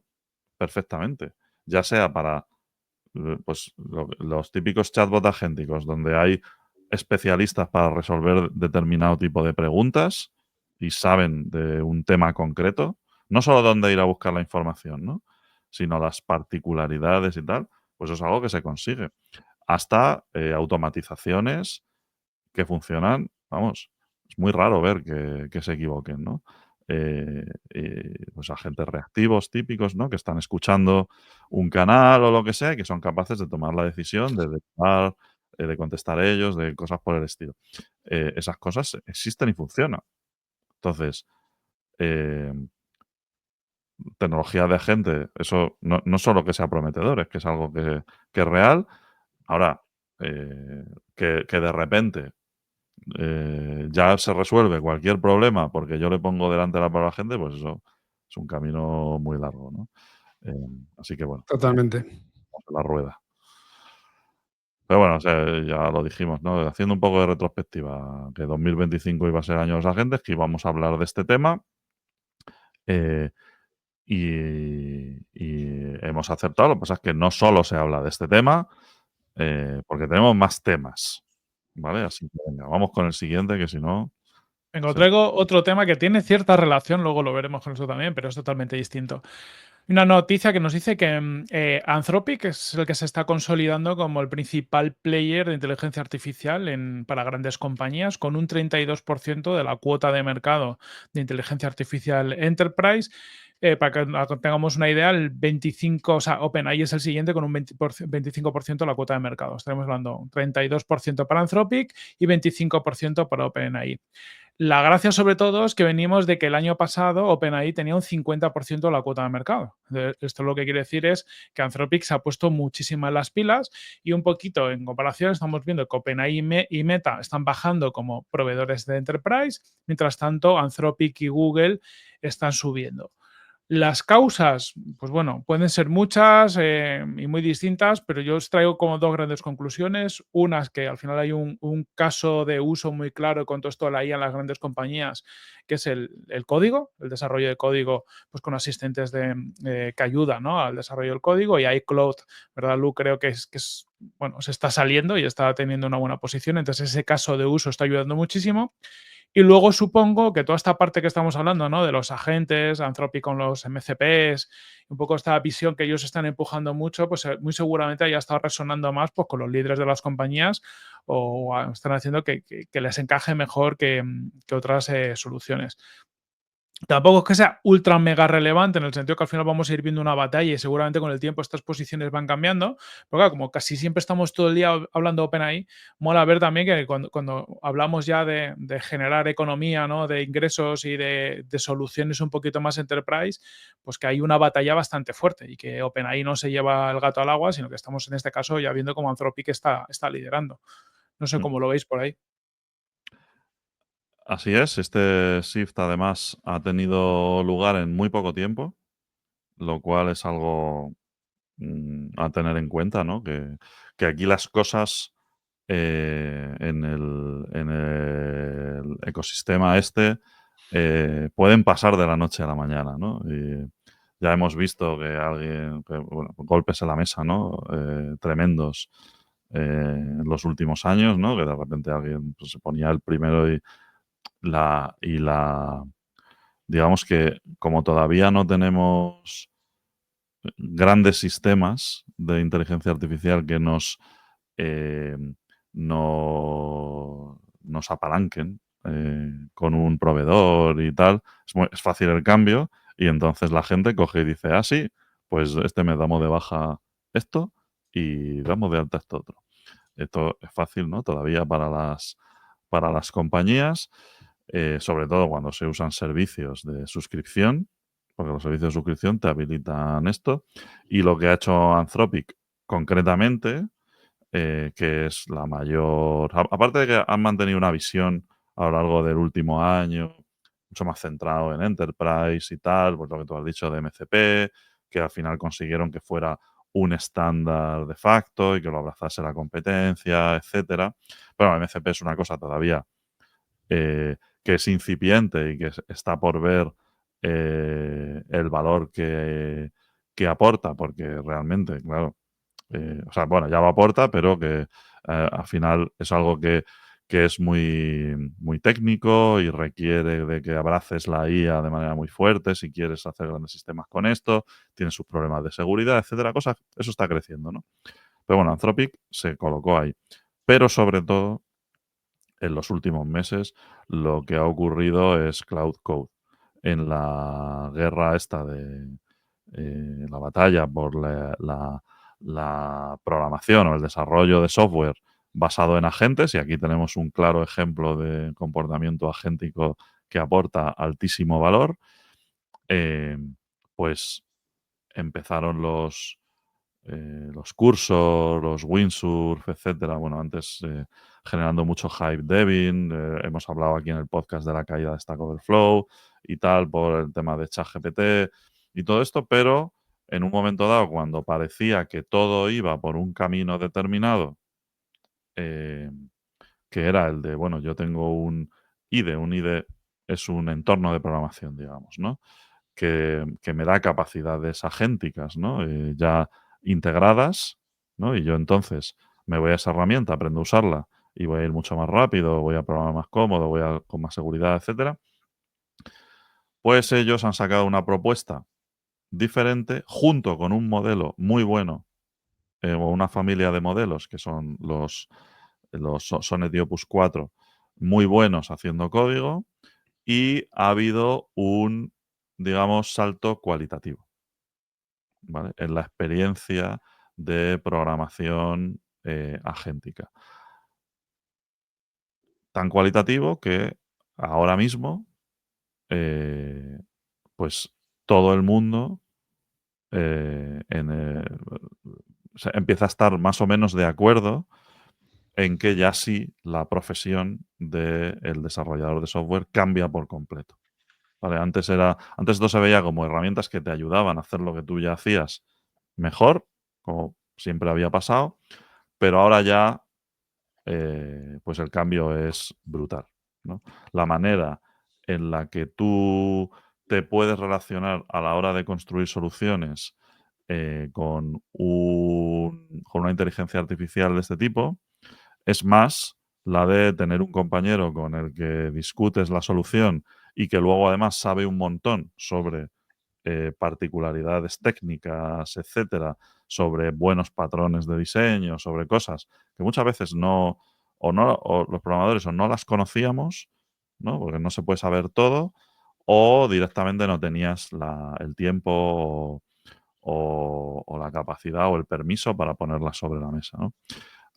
perfectamente, ya sea para pues los típicos chatbots agénticos, donde hay especialistas para resolver determinado tipo de preguntas y saben de un tema concreto, no solo dónde ir a buscar la información, ¿no? Sino las particularidades y tal, pues es algo que se consigue. Hasta automatizaciones que funcionan, vamos, es muy raro ver que se equivoquen, ¿no? Pues agentes reactivos típicos, ¿no? Que están escuchando un canal o lo que sea, y que son capaces de tomar la decisión de contestar ellos, de cosas por el estilo. Esas cosas existen y funcionan. Entonces, eh, tecnología de agente, eso no solo que sea prometedor, es que es algo que es real. Ahora, que de repente ya se resuelve cualquier problema porque yo le pongo delante la palabra a la gente, pues eso es un camino muy largo, ¿no? Así que bueno, Totalmente. vamos a la rueda. Pero bueno, o sea, ya lo dijimos, ¿no? Haciendo un poco de retrospectiva, que 2025 iba a ser el año de los agentes, que íbamos a hablar de este tema, eh, y hemos acertado. Lo que pasa es que no solo se habla de este tema, porque tenemos más temas, ¿vale? Así que venga, vamos con el siguiente, que si no Venga, os se traigo otro tema que tiene cierta relación, luego lo veremos con eso también, pero es totalmente distinto. Una noticia que nos dice que Anthropic es el que se está consolidando como el principal player de inteligencia artificial para grandes compañías, con un 32% de la cuota de mercado de inteligencia artificial enterprise. Para que tengamos una idea, el 25, o sea, OpenAI es el siguiente con un 25% de la cuota de mercado. Estaremos hablando 32% para Anthropic y 25% para OpenAI. La gracia, sobre todo, es que venimos de que el año pasado OpenAI tenía un 50% de la cuota de mercado. Esto lo que quiere decir es que Anthropic se ha puesto muchísimas las pilas y un poquito en comparación estamos viendo que OpenAI y Meta están bajando como proveedores de enterprise, mientras tanto Anthropic y Google están subiendo. Las causas, pues bueno, pueden ser muchas y muy distintas, pero yo os traigo como dos grandes conclusiones. Una es que al final hay un caso de uso muy claro con todo esto de la IA en las grandes compañías, que es el código, el desarrollo de código pues con asistentes que ayudan, ¿no?, al desarrollo del código. Y iCloud, ¿verdad, Lu? Creo que es, bueno, se está saliendo y está teniendo una buena posición. Entonces ese caso de uso está ayudando muchísimo. Y luego supongo que toda esta parte que estamos hablando, ¿no?, de los agentes, Anthropic con los MCPs, un poco esta visión que ellos están empujando mucho, pues muy seguramente haya estado resonando más pues, con los líderes de las compañías o están haciendo que les encaje mejor que otras soluciones. Tampoco es que sea ultra mega relevante en el sentido que al final vamos a ir viendo una batalla y seguramente con el tiempo estas posiciones van cambiando. Pero claro, como casi siempre estamos todo el día hablando de OpenAI, mola ver también que cuando hablamos ya de generar economía, ¿no?, de ingresos y de soluciones un poquito más enterprise, pues que hay una batalla bastante fuerte y que OpenAI no se lleva el gato al agua, sino que estamos en este caso ya viendo cómo Anthropic está liderando. No sé Mm. cómo lo veis por ahí. Así es, este shift además ha tenido lugar en muy poco tiempo, lo cual es algo a tener en cuenta, ¿no? Que aquí las cosas en el ecosistema este pueden pasar de la noche a la mañana, ¿no? Y Ya hemos visto que bueno, golpes en la mesa, ¿no? Tremendos en los últimos años, ¿no? Que de repente alguien pues, se ponía el primero y digamos que como todavía no tenemos grandes sistemas de inteligencia artificial que eh, nos apalanquen con un proveedor y tal, es fácil el cambio y entonces la gente coge y dice, ah, sí, pues este mes damos de baja esto y damos de alta esto otro. Esto es fácil, ¿no? Todavía para las compañías, sobre todo cuando se usan servicios de suscripción, porque los servicios de suscripción te habilitan esto. Y lo que ha hecho Anthropic concretamente, que es la mayor... Aparte de que han mantenido una visión a lo largo del último año, mucho más centrado en Enterprise y tal, pues lo que tú has dicho de MCP, que al final consiguieron que fuera un estándar de facto y que lo abrazase la competencia, etcétera. Pero MCP es una cosa todavía que es incipiente y que está por ver el valor que aporta, porque realmente, claro, o sea, bueno, ya lo aporta, pero que al final es algo que es muy técnico y requiere de que abraces la IA de manera muy fuerte si quieres hacer grandes sistemas con esto, tiene sus problemas de seguridad, etcétera, cosas, eso está creciendo, ¿no? Pero bueno, Anthropic se colocó ahí. Pero sobre todo, en los últimos meses, lo que ha ocurrido es Cloud Code. En la guerra esta de la batalla por la programación o el desarrollo de software basado en agentes, y aquí tenemos un claro ejemplo de comportamiento agéntico que aporta altísimo valor, eh, pues empezaron los cursos, los windsurf, etcétera. Bueno, antes generando mucho hype Devin, hemos hablado aquí en el podcast de la caída de Stack Overflow y tal, por el tema de ChatGPT y todo esto, pero en un momento dado, cuando parecía que todo iba por un camino determinado, eh, que era el de, bueno, yo tengo un IDE es un entorno de programación, digamos, ¿no? Que me da capacidades agénticas, ¿no? Ya integradas, ¿no? Y yo entonces me voy a esa herramienta, aprendo a usarla y voy a ir mucho más rápido, voy a programar más cómodo, con más seguridad, etcétera. Pues ellos han sacado una propuesta diferente junto con un modelo muy bueno o una familia de modelos que son los Sonnet y Opus 4 muy buenos haciendo código y ha habido un, digamos, salto cualitativo. ¿Vale? En la experiencia de programación agéntica. Tan cualitativo que ahora mismo, eh, pues todo el mundo o sea, empieza a estar más o menos de acuerdo en que ya sí la profesión del desarrollador de software cambia por completo. ¿Vale? Antes esto se veía como herramientas que te ayudaban a hacer lo que tú ya hacías mejor, como siempre había pasado, pero ahora ya pues el cambio es brutal, ¿no? La manera en la que tú te puedes relacionar a la hora de construir soluciones con una inteligencia artificial de este tipo es más la de tener un compañero con el que discutes la solución y que luego además sabe un montón sobre particularidades técnicas, etcétera, sobre buenos patrones de diseño, sobre cosas que muchas veces o los programadores o no las conocíamos, ¿no? Porque no se puede saber todo, o directamente no tenías el tiempo o la capacidad o el permiso para ponerlas sobre la mesa, ¿no?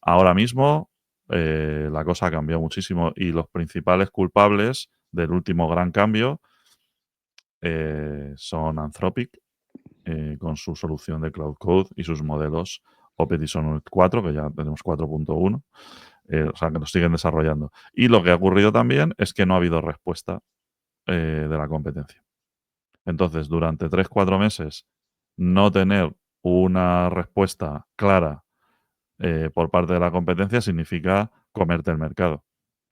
Ahora mismo la cosa ha cambiado muchísimo y los principales culpables del último gran cambio son Anthropic con su solución de Cloud Code y sus modelos Opet y Sonnet 4, que ya tenemos 4.1, o sea, que nos siguen desarrollando. Y lo que ha ocurrido también es que no ha habido respuesta de la competencia. Entonces, durante 3-4 meses, no tener una respuesta clara por parte de la competencia significa comerte el mercado.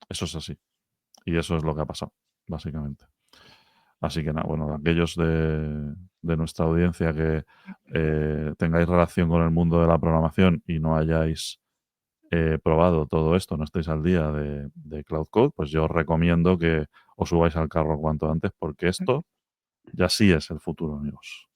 Eso es así. Y eso es lo que ha pasado, básicamente. Así que nada, bueno, aquellos de nuestra audiencia que tengáis relación con el mundo de la programación y no hayáis probado todo esto, no estéis al día de Cloud Code, pues yo os recomiendo que os subáis al carro cuanto antes, porque esto ya sí es el futuro, amigos.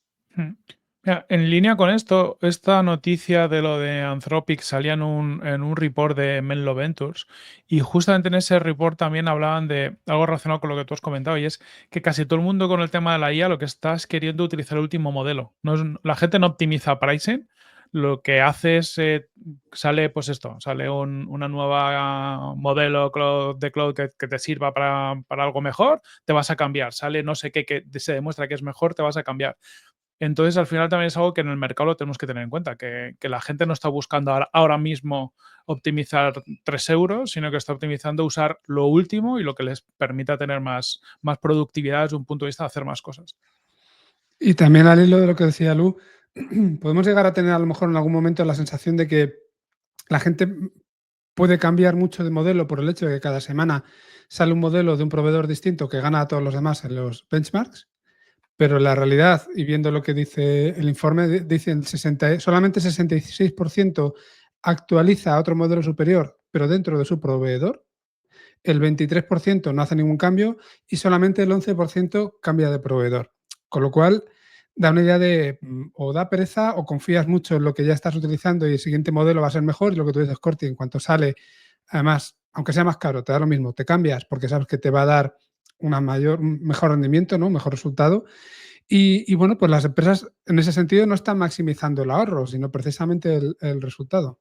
Mira, en línea con esto, esta noticia de lo de Anthropic salía en un report de Menlo Ventures y justamente en ese report también hablaban de algo relacionado con lo que tú has comentado y es que casi todo el mundo con el tema de la IA lo que está es queriendo utilizar el último modelo. La gente no optimiza pricing, lo que hace es, sale pues esto, sale una nueva modelo de cloud que te sirva para algo mejor, te vas a cambiar. Sale no sé qué que se demuestra que es mejor, te vas a cambiar. Entonces, al final también es algo que en el mercado lo tenemos que tener en cuenta, que la gente no está buscando ahora mismo optimizar 3 euros, sino que está optimizando usar lo último y lo que les permita tener más productividad desde un punto de vista de hacer más cosas. Y también al hilo de lo que decía Lu, podemos llegar a tener a lo mejor en algún momento la sensación de que la gente puede cambiar mucho de modelo por el hecho de que cada semana sale un modelo de un proveedor distinto que gana a todos los demás en los benchmarks, pero la realidad, y viendo lo que dice el informe, dicen solamente 66% actualiza a otro modelo superior, pero dentro de su proveedor, el 23% no hace ningún cambio y solamente el 11% cambia de proveedor. Con lo cual, da una idea de o da pereza o confías mucho en lo que ya estás utilizando y el siguiente modelo va a ser mejor. Y lo que tú dices, Corti, en cuanto sale, además, aunque sea más caro, te da lo mismo, te cambias porque sabes que te va a dar un mejor rendimiento, ¿no? Un mejor resultado. Y bueno, pues las empresas en ese sentido no están maximizando el ahorro, sino precisamente el resultado.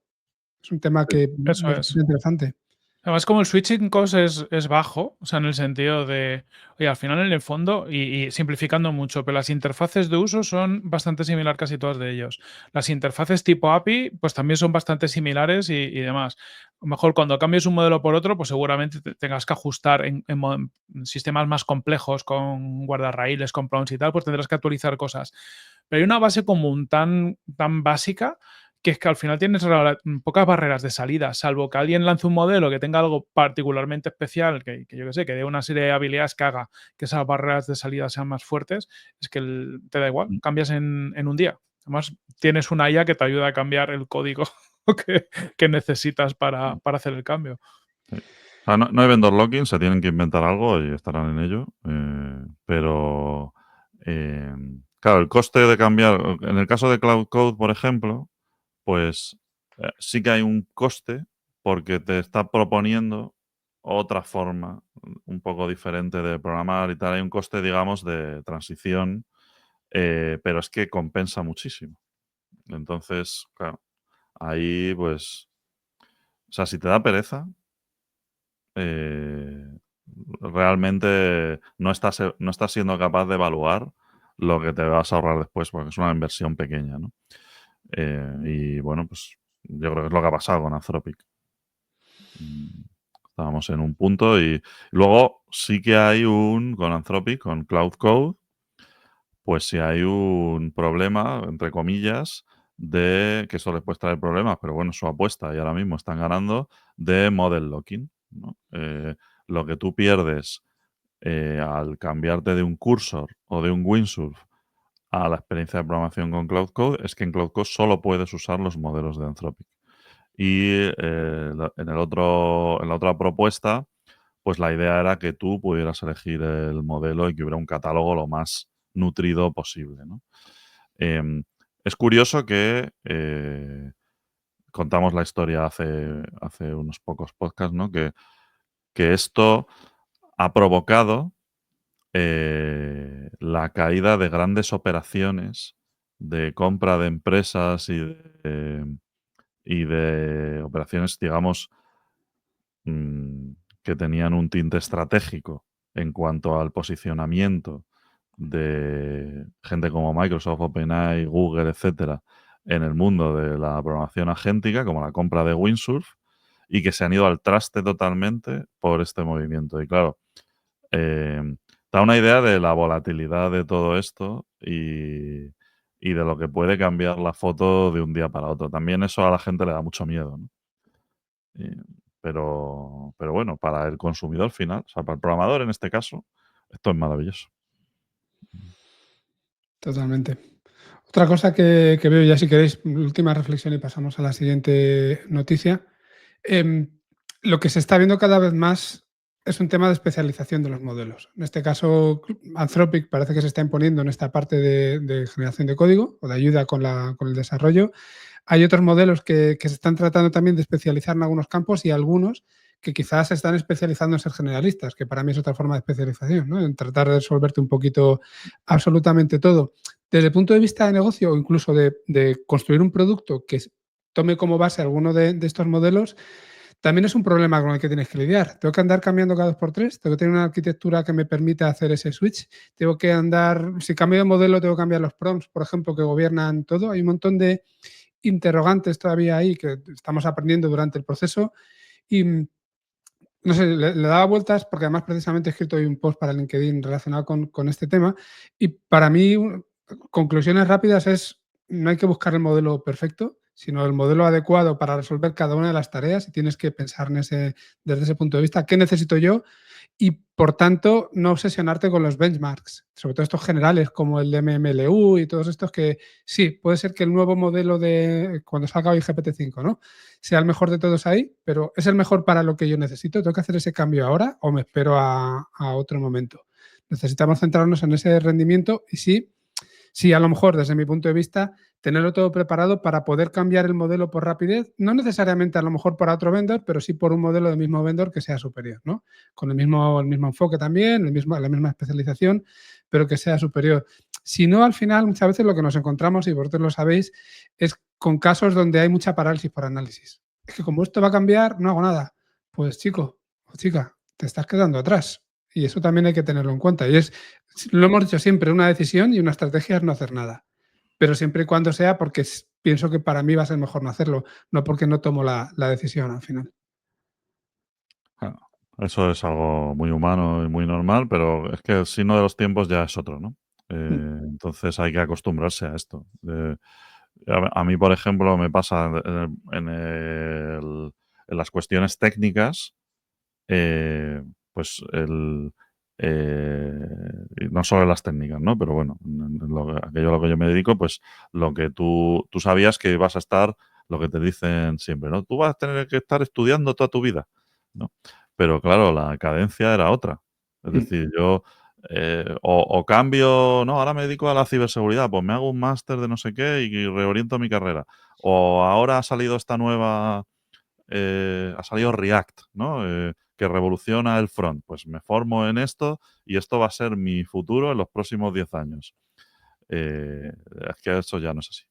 Es un tema que Eso me es. resulta interesante. Además, como el switching cost es bajo, o sea, en el sentido de, oye, al final en el fondo, y simplificando mucho, pero las interfaces de uso son bastante similar casi todas de ellos. Las interfaces tipo API, pues también son bastante similares y demás. A lo mejor cuando cambies un modelo por otro, pues seguramente tengas que ajustar en sistemas más complejos con guardarraíles, con ploms y tal, pues tendrás que actualizar cosas. Pero hay una base común tan básica que es que al final tienes pocas barreras de salida, salvo que alguien lance un modelo que tenga algo particularmente especial, que yo qué sé, que dé una serie de habilidades que haga que esas barreras de salida sean más fuertes, es que te da igual, cambias en un día. Además, tienes una IA que te ayuda a cambiar el código que necesitas para hacer el cambio. Sí. O sea, no hay vendor locking, se tienen que inventar algo y estarán en ello. Pero, claro, el coste de cambiar, en el caso de Cloud Code, por ejemplo, pues sí que hay un coste porque te está proponiendo otra forma un poco diferente de programar y tal. Hay un coste, digamos, de transición, pero es que compensa muchísimo. Entonces, claro, ahí pues, o sea, si te da pereza, eh, realmente no estás siendo capaz de evaluar lo que te vas a ahorrar después, porque es una inversión pequeña, ¿no? Y bueno, pues yo creo que es lo que ha pasado con Anthropic. Estábamos en un punto y luego sí que hay con Anthropic, con Cloud Code, pues sí hay un problema, entre comillas, de que eso les puede traer problemas, pero bueno, su apuesta y ahora mismo están ganando de model locking, ¿no? Lo que tú pierdes al cambiarte de un cursor o de un Windsurf a la experiencia de programación con Cloud Code es que en Cloud Code solo puedes usar los modelos de Anthropic. Y en la otra propuesta, pues la idea era que tú pudieras elegir el modelo y que hubiera un catálogo lo más nutrido posible, ¿no? Em, es curioso que contamos la historia hace unos pocos podcasts, ¿no? Que esto ha provocado la caída de grandes operaciones de compra de empresas y de operaciones, digamos, mm, que tenían un tinte estratégico en cuanto al posicionamiento de gente como Microsoft, OpenAI, Google, etcétera, en el mundo de la programación agéntica, como la compra de Windsurf, y que se han ido al traste totalmente por este movimiento. Y claro, eh, da una idea de la volatilidad de todo esto y de lo que puede cambiar la foto de un día para otro. También eso a la gente le da mucho miedo, ¿no? Eh, pero bueno, para el consumidor final, o sea, para el programador en este caso, esto es maravilloso. Totalmente. Otra cosa que veo, ya si queréis, última reflexión y pasamos a la siguiente noticia. Em, lo que se está viendo cada vez más es un tema de especialización de los modelos. En este caso, Anthropic parece que se está imponiendo en esta parte de generación de código o de ayuda con el desarrollo. Hay otros modelos que se están tratando también de especializar en algunos campos y algunos que quizás se están especializando en ser generalistas, que para mí es otra forma de especialización, ¿no? En tratar de resolverte un poquito absolutamente todo. Desde el punto de vista de negocio o incluso de construir un producto que tome como base alguno de estos modelos, también es un problema con el que tienes que lidiar. Tengo que andar cambiando cada 2 por 3, tengo que tener una arquitectura que me permita hacer ese switch, tengo que andar, si cambio de modelo, tengo que cambiar los prompts, por ejemplo, que gobiernan todo. Hay un montón de interrogantes todavía ahí que estamos aprendiendo durante el proceso y no sé, le daba vueltas porque además precisamente he escrito hoy un post para LinkedIn relacionado con este tema y para mí, conclusiones rápidas es, no hay que buscar el modelo perfecto, sino el modelo adecuado para resolver cada una de las tareas y tienes que pensar desde ese punto de vista, ¿qué necesito yo? Y por tanto, no obsesionarte con los benchmarks, sobre todo estos generales como el de MMLU y todos estos que sí, puede ser que el nuevo modelo de cuando salga hoy GPT-5, ¿no? Sea el mejor de todos ahí, pero ¿es el mejor para lo que yo necesito? ¿Tengo que hacer ese cambio ahora o me espero a otro momento? Necesitamos centrarnos en ese rendimiento y sí, a lo mejor desde mi punto de vista, tenerlo todo preparado para poder cambiar el modelo por rapidez, no necesariamente a lo mejor para otro vendor, pero sí por un modelo del mismo vendor que sea superior, ¿no? Con el mismo enfoque también, la misma especialización, pero que sea superior. Si no, al final, muchas veces lo que nos encontramos, y vosotros lo sabéis, es con casos donde hay mucha parálisis por análisis. Es que como esto va a cambiar, no hago nada. Pues chico o chica, te estás quedando atrás. Y eso también hay que tenerlo en cuenta. Y lo hemos dicho siempre, una decisión y una estrategia es no hacer nada. Pero siempre y cuando sea porque pienso que para mí va a ser mejor no hacerlo, no porque no tomo la decisión al final. Claro, eso es algo muy humano y muy normal, pero es que el signo de los tiempos ya es otro, ¿no? Mm, Entonces hay que acostumbrarse a esto. A mí, por ejemplo, me pasa en las cuestiones técnicas, pues eh, y no solo en las técnicas, ¿no? Pero bueno, aquello a lo que yo me dedico, pues lo que tú sabías que vas a estar, lo que te dicen siempre, ¿no? Tú vas a tener que estar estudiando toda tu vida, ¿no? Pero claro, la cadencia era otra. Es mm, decir, yo o cambio, no, ahora me dedico a la ciberseguridad, pues me hago un máster de no sé qué y reoriento mi carrera. O ahora ha salido esta nueva ha salido React, ¿no? Que revoluciona el front. Pues me formo en esto y esto va a ser mi futuro en los próximos 10 años. Es que eso ya no es así,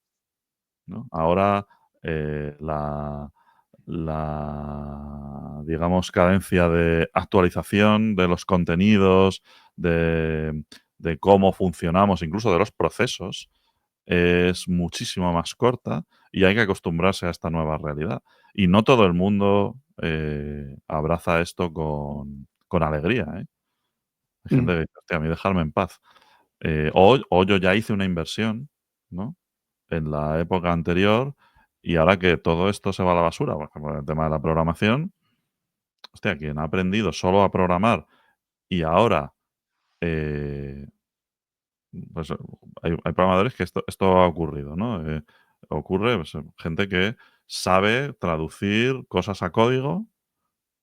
¿no? Ahora digamos, cadencia de actualización de los contenidos, de cómo funcionamos, incluso de los procesos, es muchísimo más corta y hay que acostumbrarse a esta nueva realidad. Y no todo el mundo abraza esto con alegría, ¿eh? Hay gente mm. que dice, hostia, a mí dejarme en paz. O yo ya hice una inversión, ¿no? En la época anterior y ahora que todo esto se va a la basura, por ejemplo, el tema de la programación, hostia, quien ha aprendido solo a programar y ahora eh, pues hay programadores que esto ha ocurrido, ¿no? Ocurre, pues, gente que sabe traducir cosas a código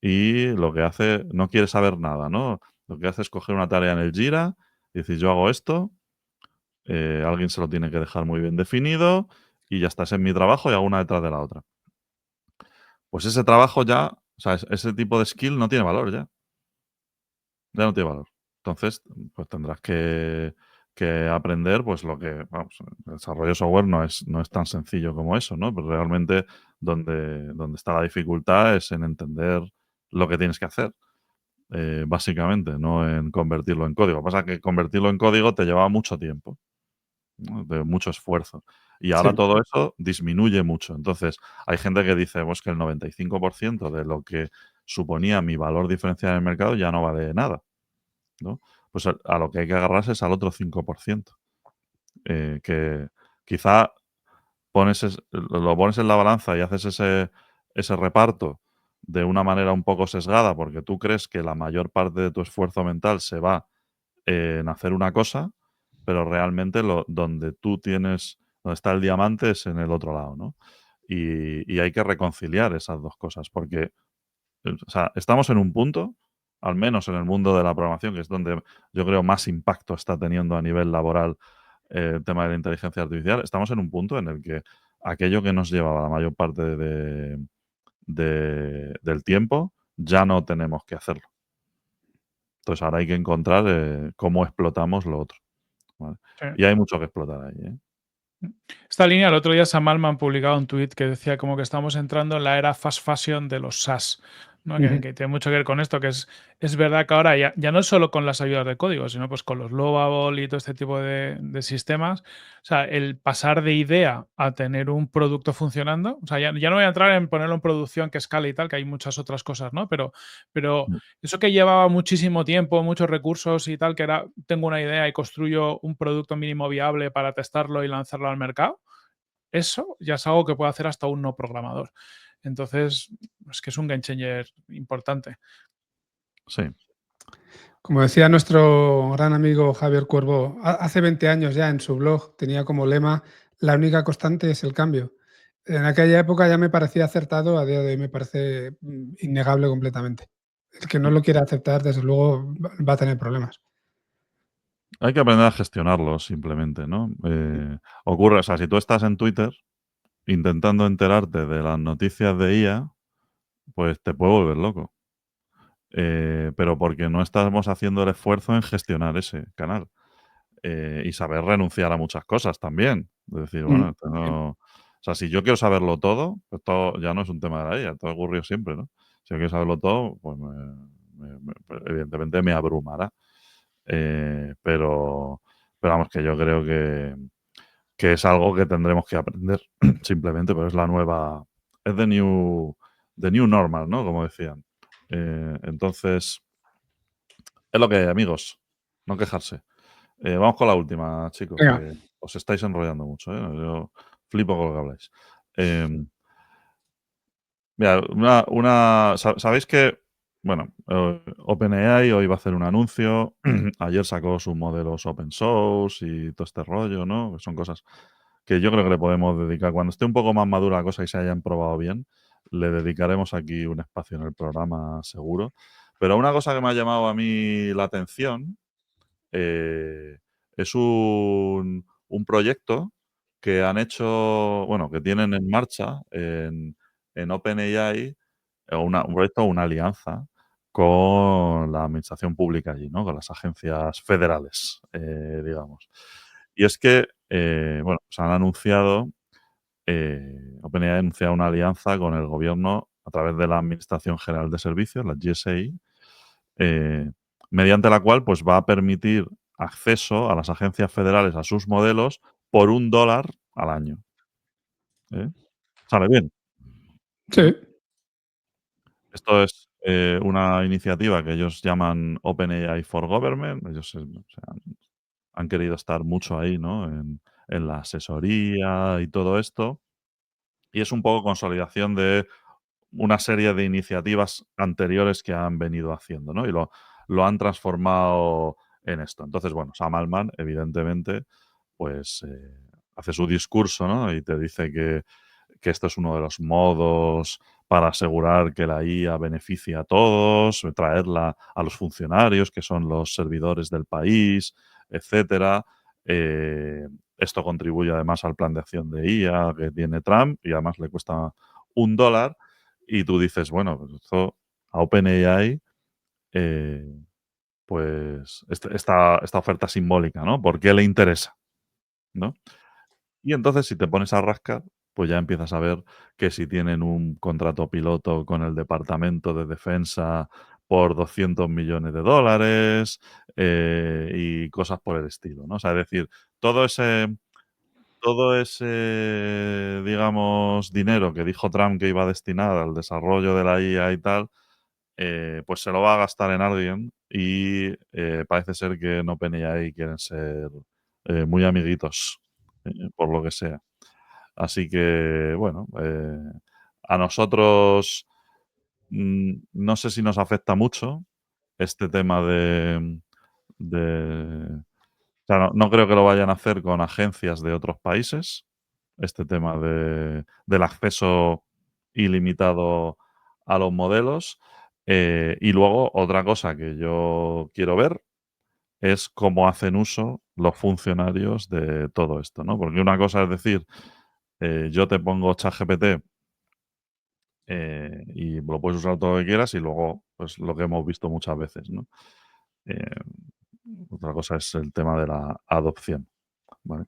y lo que hace no quiere saber nada, ¿no? Lo que hace es coger una tarea en el Jira y decir: "Yo hago esto", alguien se lo tiene que dejar muy bien definido y ya está, ese es mi trabajo y hago una detrás de la otra. Pues ese trabajo ya, o sea, ese tipo de skill no tiene valor ya. Ya no tiene valor. Entonces, pues tendrás que aprender, pues lo que, vamos, el desarrollo de software no es tan sencillo como eso, ¿no? Pero realmente donde está la dificultad es en entender lo que tienes que hacer, básicamente, no en convertirlo en código. Lo que pasa es que convertirlo en código te lleva mucho tiempo, ¿no? De mucho esfuerzo. Y ahora Sí. todo eso disminuye mucho. Entonces, hay gente que dice, pues que el 95% de lo que suponía mi valor diferencial en el mercado ya no vale nada. ¿No? Pues a lo que hay que agarrarse es al otro 5%, que quizá lo pones en la balanza y haces ese reparto de una manera un poco sesgada, porque tú crees que la mayor parte de tu esfuerzo mental se va en hacer una cosa, pero realmente donde está el diamante es en el otro lado, ¿no? Y hay que reconciliar esas dos cosas, porque, o sea, estamos en un punto, al menos en el mundo de la programación, que es donde yo creo más impacto está teniendo a nivel laboral el tema de la inteligencia artificial, estamos en un punto en el que aquello que nos llevaba la mayor parte del tiempo, ya no tenemos que hacerlo. Entonces ahora hay que encontrar cómo explotamos lo otro, ¿vale? Sí. Y hay mucho que explotar ahí, ¿eh? Esta línea, el otro día Sam Altman publicado un tuit que decía como que estamos entrando en la era fast fashion de los SaaS, ¿no? Ujú. Que tiene mucho que ver con esto, que es verdad que ahora ya no es solo con las ayudas de código, sino pues con los Lovable y todo este tipo de sistemas. O sea, el pasar de idea a tener un producto funcionando, o sea, ya no voy a entrar en ponerlo en producción que escala y tal, que hay muchas otras cosas, ¿no? Pero Mm. eso que llevaba muchísimo tiempo, muchos recursos y tal, que era, tengo una idea y construyo un producto mínimo viable para testarlo y lanzarlo al mercado, eso ya es algo que puede hacer hasta un no programador. Entonces, es que es un game changer importante. Sí. Como decía nuestro gran amigo Javier Cuervo, hace 20 años ya en su blog tenía como lema: la única constante es el cambio. En aquella época ya me parecía acertado, a día de hoy me parece innegable completamente. El que no lo quiera aceptar, desde luego, va a tener problemas. Hay que aprender a gestionarlo simplemente, ¿no? O sea, si tú estás en Twitter intentando enterarte de las noticias de IA, pues te puede volver loco. Pero porque no estamos haciendo el esfuerzo en gestionar ese canal. Y saber renunciar a muchas cosas también. Es decir, bueno, esto Sí. no, o sea, si yo quiero saberlo todo, pues todo ya no es un tema de la IA, todo ocurrió siempre, ¿no? Si yo quiero saberlo todo, pues pues evidentemente me abrumará. Pero vamos, que yo creo que es algo que tendremos que aprender simplemente, pero es es the new normal, ¿no? Como decían. Entonces, es lo que hay, amigos, no quejarse. Vamos con la última, chicos, Venga. que os estáis enrollando mucho, ¿eh? Yo flipo con lo que habláis. Em, Mira, ¿sabéis que, bueno, OpenAI hoy va a hacer un anuncio? Ayer sacó sus modelos open source y todo este rollo, ¿no? Que son cosas que yo creo que le podemos dedicar. Cuando esté un poco más madura la cosa y se hayan probado bien, le dedicaremos aquí un espacio en el programa seguro. Pero una cosa que me ha llamado a mí la atención eh, es un proyecto que han hecho, bueno, que tienen en marcha en OpenAI, un proyecto, una alianza con la administración pública allí, ¿no? Con las agencias federales, digamos. Y es que, bueno, se han anunciado, OpenAI ha anunciado una alianza con el gobierno a través de la Administración General de Servicios, la GSA, eh, mediante la cual pues, va a permitir acceso a las agencias federales a sus modelos por $1 al año. ¿Eh? ¿Sale bien? Sí, ¿Mm? Esto es una iniciativa que ellos llaman OpenAI for Government. Ellos o sea, han querido estar mucho ahí, ¿no? En la asesoría y todo esto. Y es un poco consolidación de una serie de iniciativas anteriores que han venido haciendo, ¿no? Y lo han transformado en esto. Entonces, bueno, Sam Altman, evidentemente, pues hace su discurso, ¿no? Y te dice que esto es uno de los modos para asegurar que la IA beneficia a todos, traerla a los funcionarios, que son los servidores del país, etcétera. Eh, Esto contribuye además al plan de acción de IA que tiene Trump y además le cuesta $1. Y tú dices, bueno, pues esto a OpenAI, eh, pues esta oferta simbólica, ¿no? ¿Por qué le interesa? ¿No? Y entonces, si te pones a rascar, pues ya empiezas a ver que si tienen un contrato piloto con el Departamento de Defensa por $200 millones, y cosas por el estilo, ¿no? O sea, es decir, todo ese, digamos, dinero que dijo Trump que iba a destinar al desarrollo de la IA y tal, pues se lo va a gastar en alguien y parece ser que en OpenAI quieren ser muy amiguitos, por lo que sea. Así que, bueno, a nosotros no sé si nos afecta mucho este tema de O sea, no creo que lo vayan a hacer con agencias de otros países, este tema del acceso ilimitado a los modelos. Y luego, otra cosa que yo quiero ver es cómo hacen uso los funcionarios de todo esto, ¿no? Porque una cosa es decir, yo te pongo ChatGPT y lo puedes usar todo lo que quieras y luego, pues lo que hemos visto muchas veces, ¿no? Eh, Otra cosa es el tema de la adopción, ¿vale?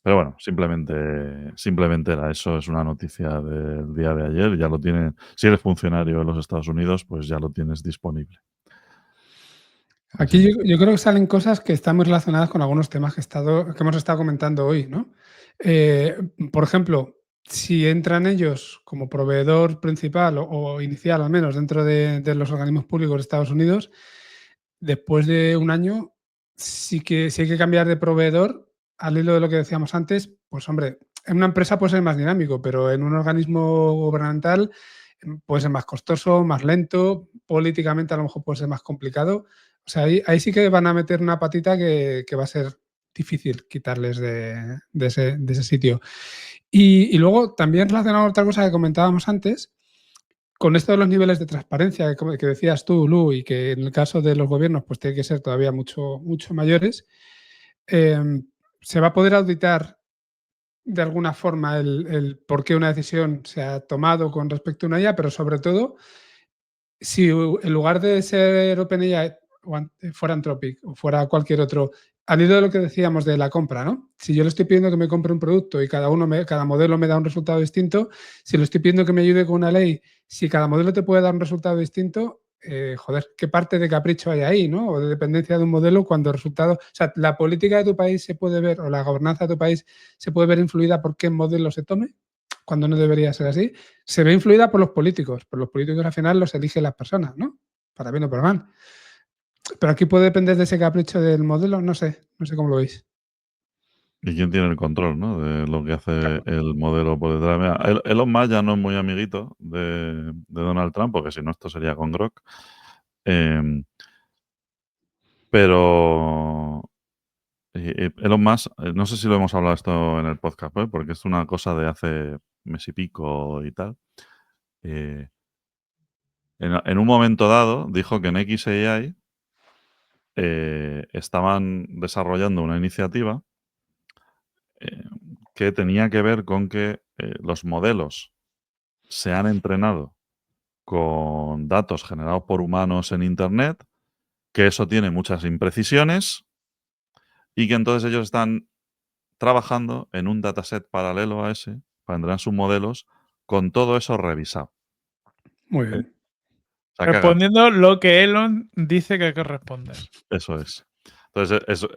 Pero bueno, simplemente era eso, es una noticia del día de ayer, ya lo tienen si eres funcionario en los Estados Unidos, pues ya lo tienes disponible. Así Aquí que yo creo que salen cosas que están muy relacionadas con algunos temas que hemos estado comentando hoy, ¿no? Eh, por ejemplo, si entran ellos como proveedor principal o inicial, al menos, dentro de los organismos públicos de Estados Unidos, después de un año, si hay que cambiar de proveedor, al hilo de lo que decíamos antes, pues hombre, en una empresa puede ser más dinámico, pero en un organismo gubernamental puede ser más costoso, más lento, políticamente a lo mejor puede ser más complicado. O sea, ahí sí que van a meter una patita que va a ser difícil quitarles de ese sitio. Y luego, también relacionado con otra cosa que comentábamos antes, con esto de los niveles de transparencia que decías tú, Lu, y que en el caso de los gobiernos pues tiene que ser todavía mucho mayores, se va a poder auditar de alguna forma el por qué una decisión se ha tomado con respecto a una IA, pero sobre todo si en lugar de ser OpenAI fuera Anthropic o fuera cualquier otro, al hilo de lo que decíamos de la compra, ¿no? Si yo le estoy pidiendo que me compre un producto y cada modelo me da un resultado distinto, si le estoy pidiendo que me ayude con una ley, si cada modelo te puede dar un resultado distinto, joder, ¿qué parte de capricho hay ahí, ¿no? O de dependencia de un modelo cuando el resultado. O sea, la política de tu país se puede ver, o la gobernanza de tu país se puede ver influida por qué modelo se tome, cuando no debería ser así. Se ve influida por los políticos, pero los políticos al final los eligen las personas, ¿no? Para bien o para mal. Pero aquí puede depender de ese capricho del modelo, no sé cómo lo veis. ¿y quién tiene el control, no? De lo que hace Claro. el modelo por detrás. Mira, Elon Musk ya no es muy amiguito de Donald Trump, porque si no esto sería con Grok. Em, pero Elon Musk, no sé si lo hemos hablado esto en el podcast, ¿eh? Porque es una cosa de hace mes y pico y tal. Eh, en un momento dado dijo que en XAI estaban desarrollando una iniciativa eh, que tenía que ver con que los modelos se han entrenado con datos generados por humanos en Internet, que eso tiene muchas imprecisiones y que entonces ellos están trabajando en un dataset paralelo a ese para entrenar sus modelos con todo eso revisado. Muy ¿Eh? bien. O sea, que hagan Respondiendo lo que Elon dice que hay que responder. eso es. Entonces,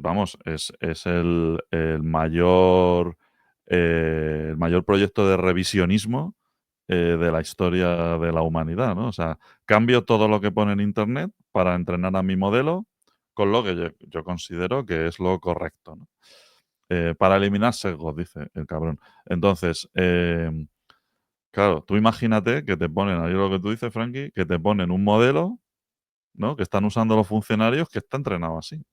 vamos, es el mayor proyecto de revisionismo de la historia de la humanidad, ¿no? O sea, cambio todo lo que pone en Internet para entrenar a mi modelo con lo que yo considero que es lo correcto, ¿no? Para eliminar sesgos, dice el cabrón. Entonces, claro, tú imagínate que te ponen, ahí lo que tú dices, Frankie, que te ponen un modelo, ¿no? Que están usando los funcionarios que está entrenado así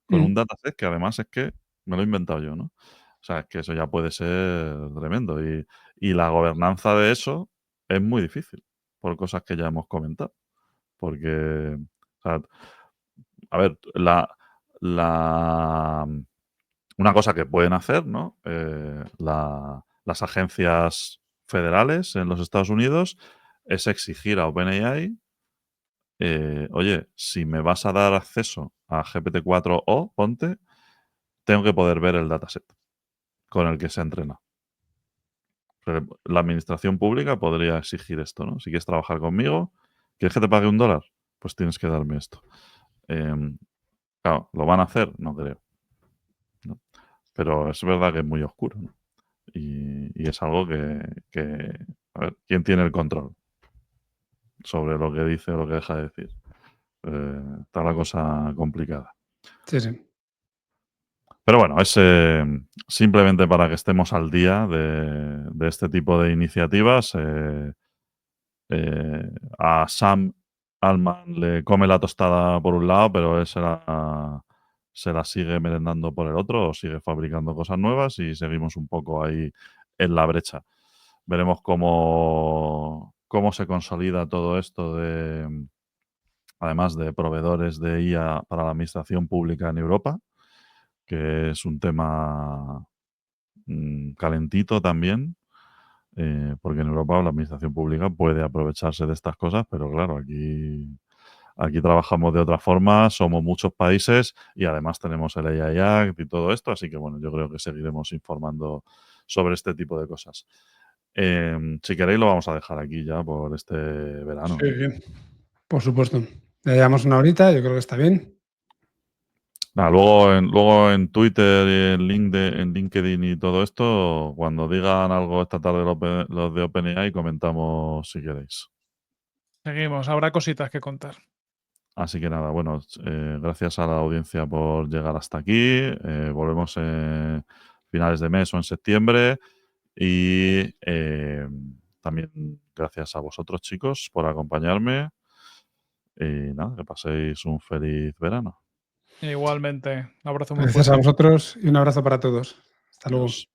con un Mm. dataset que además es que me lo he inventado yo, ¿no? O sea, es que eso ya puede ser tremendo. Y la gobernanza de eso es muy difícil, por cosas que ya hemos comentado. Porque, o sea, a ver, una cosa que pueden hacer, ¿no? Las agencias federales en los Estados Unidos es exigir a OpenAI, oye, si me vas a dar acceso a GPT-4o, ponte, tengo que poder ver el dataset con el que se entrena. La administración pública podría exigir esto, ¿no? Si quieres trabajar conmigo, ¿quieres que te pague $1? Pues tienes que darme esto. Em, claro, ¿lo van a hacer? No creo, ¿no? Pero es verdad que es muy oscuro, ¿no? Y es algo a ver, ¿quién tiene el control sobre lo que dice o lo que deja de decir? Está la cosa complicada. Sí, sí. Pero bueno, es simplemente para que estemos al día de este tipo de iniciativas. A Sam Altman le come la tostada por un lado, pero esa se las sigue merendando por el otro o sigue fabricando cosas nuevas y seguimos un poco ahí en la brecha. Veremos cómo se consolida todo esto además de proveedores de IA para la administración pública en Europa, que es un tema calentito también, porque en Europa la administración pública puede aprovecharse de estas cosas, pero claro, aquí trabajamos de otra forma, somos muchos países y además tenemos el AI Act y todo esto, así que bueno, yo creo que seguiremos informando sobre este tipo de cosas. Si queréis lo vamos a dejar aquí ya por este verano. Sí, por supuesto. Ya llevamos una horita, yo creo que está bien. Nada, luego en Twitter y en LinkedIn y todo esto, cuando digan algo esta tarde los de OpenAI, comentamos si queréis. Seguimos, habrá cositas que contar. Así que nada, bueno, gracias a la audiencia por llegar hasta aquí. Volvemos en finales de mes o en septiembre. Y también gracias a vosotros, chicos, por acompañarme. Y nada, que paséis un feliz verano. Igualmente, un abrazo muy Gracias a fuerte. vosotros y un abrazo para todos. Hasta luego. Adiós.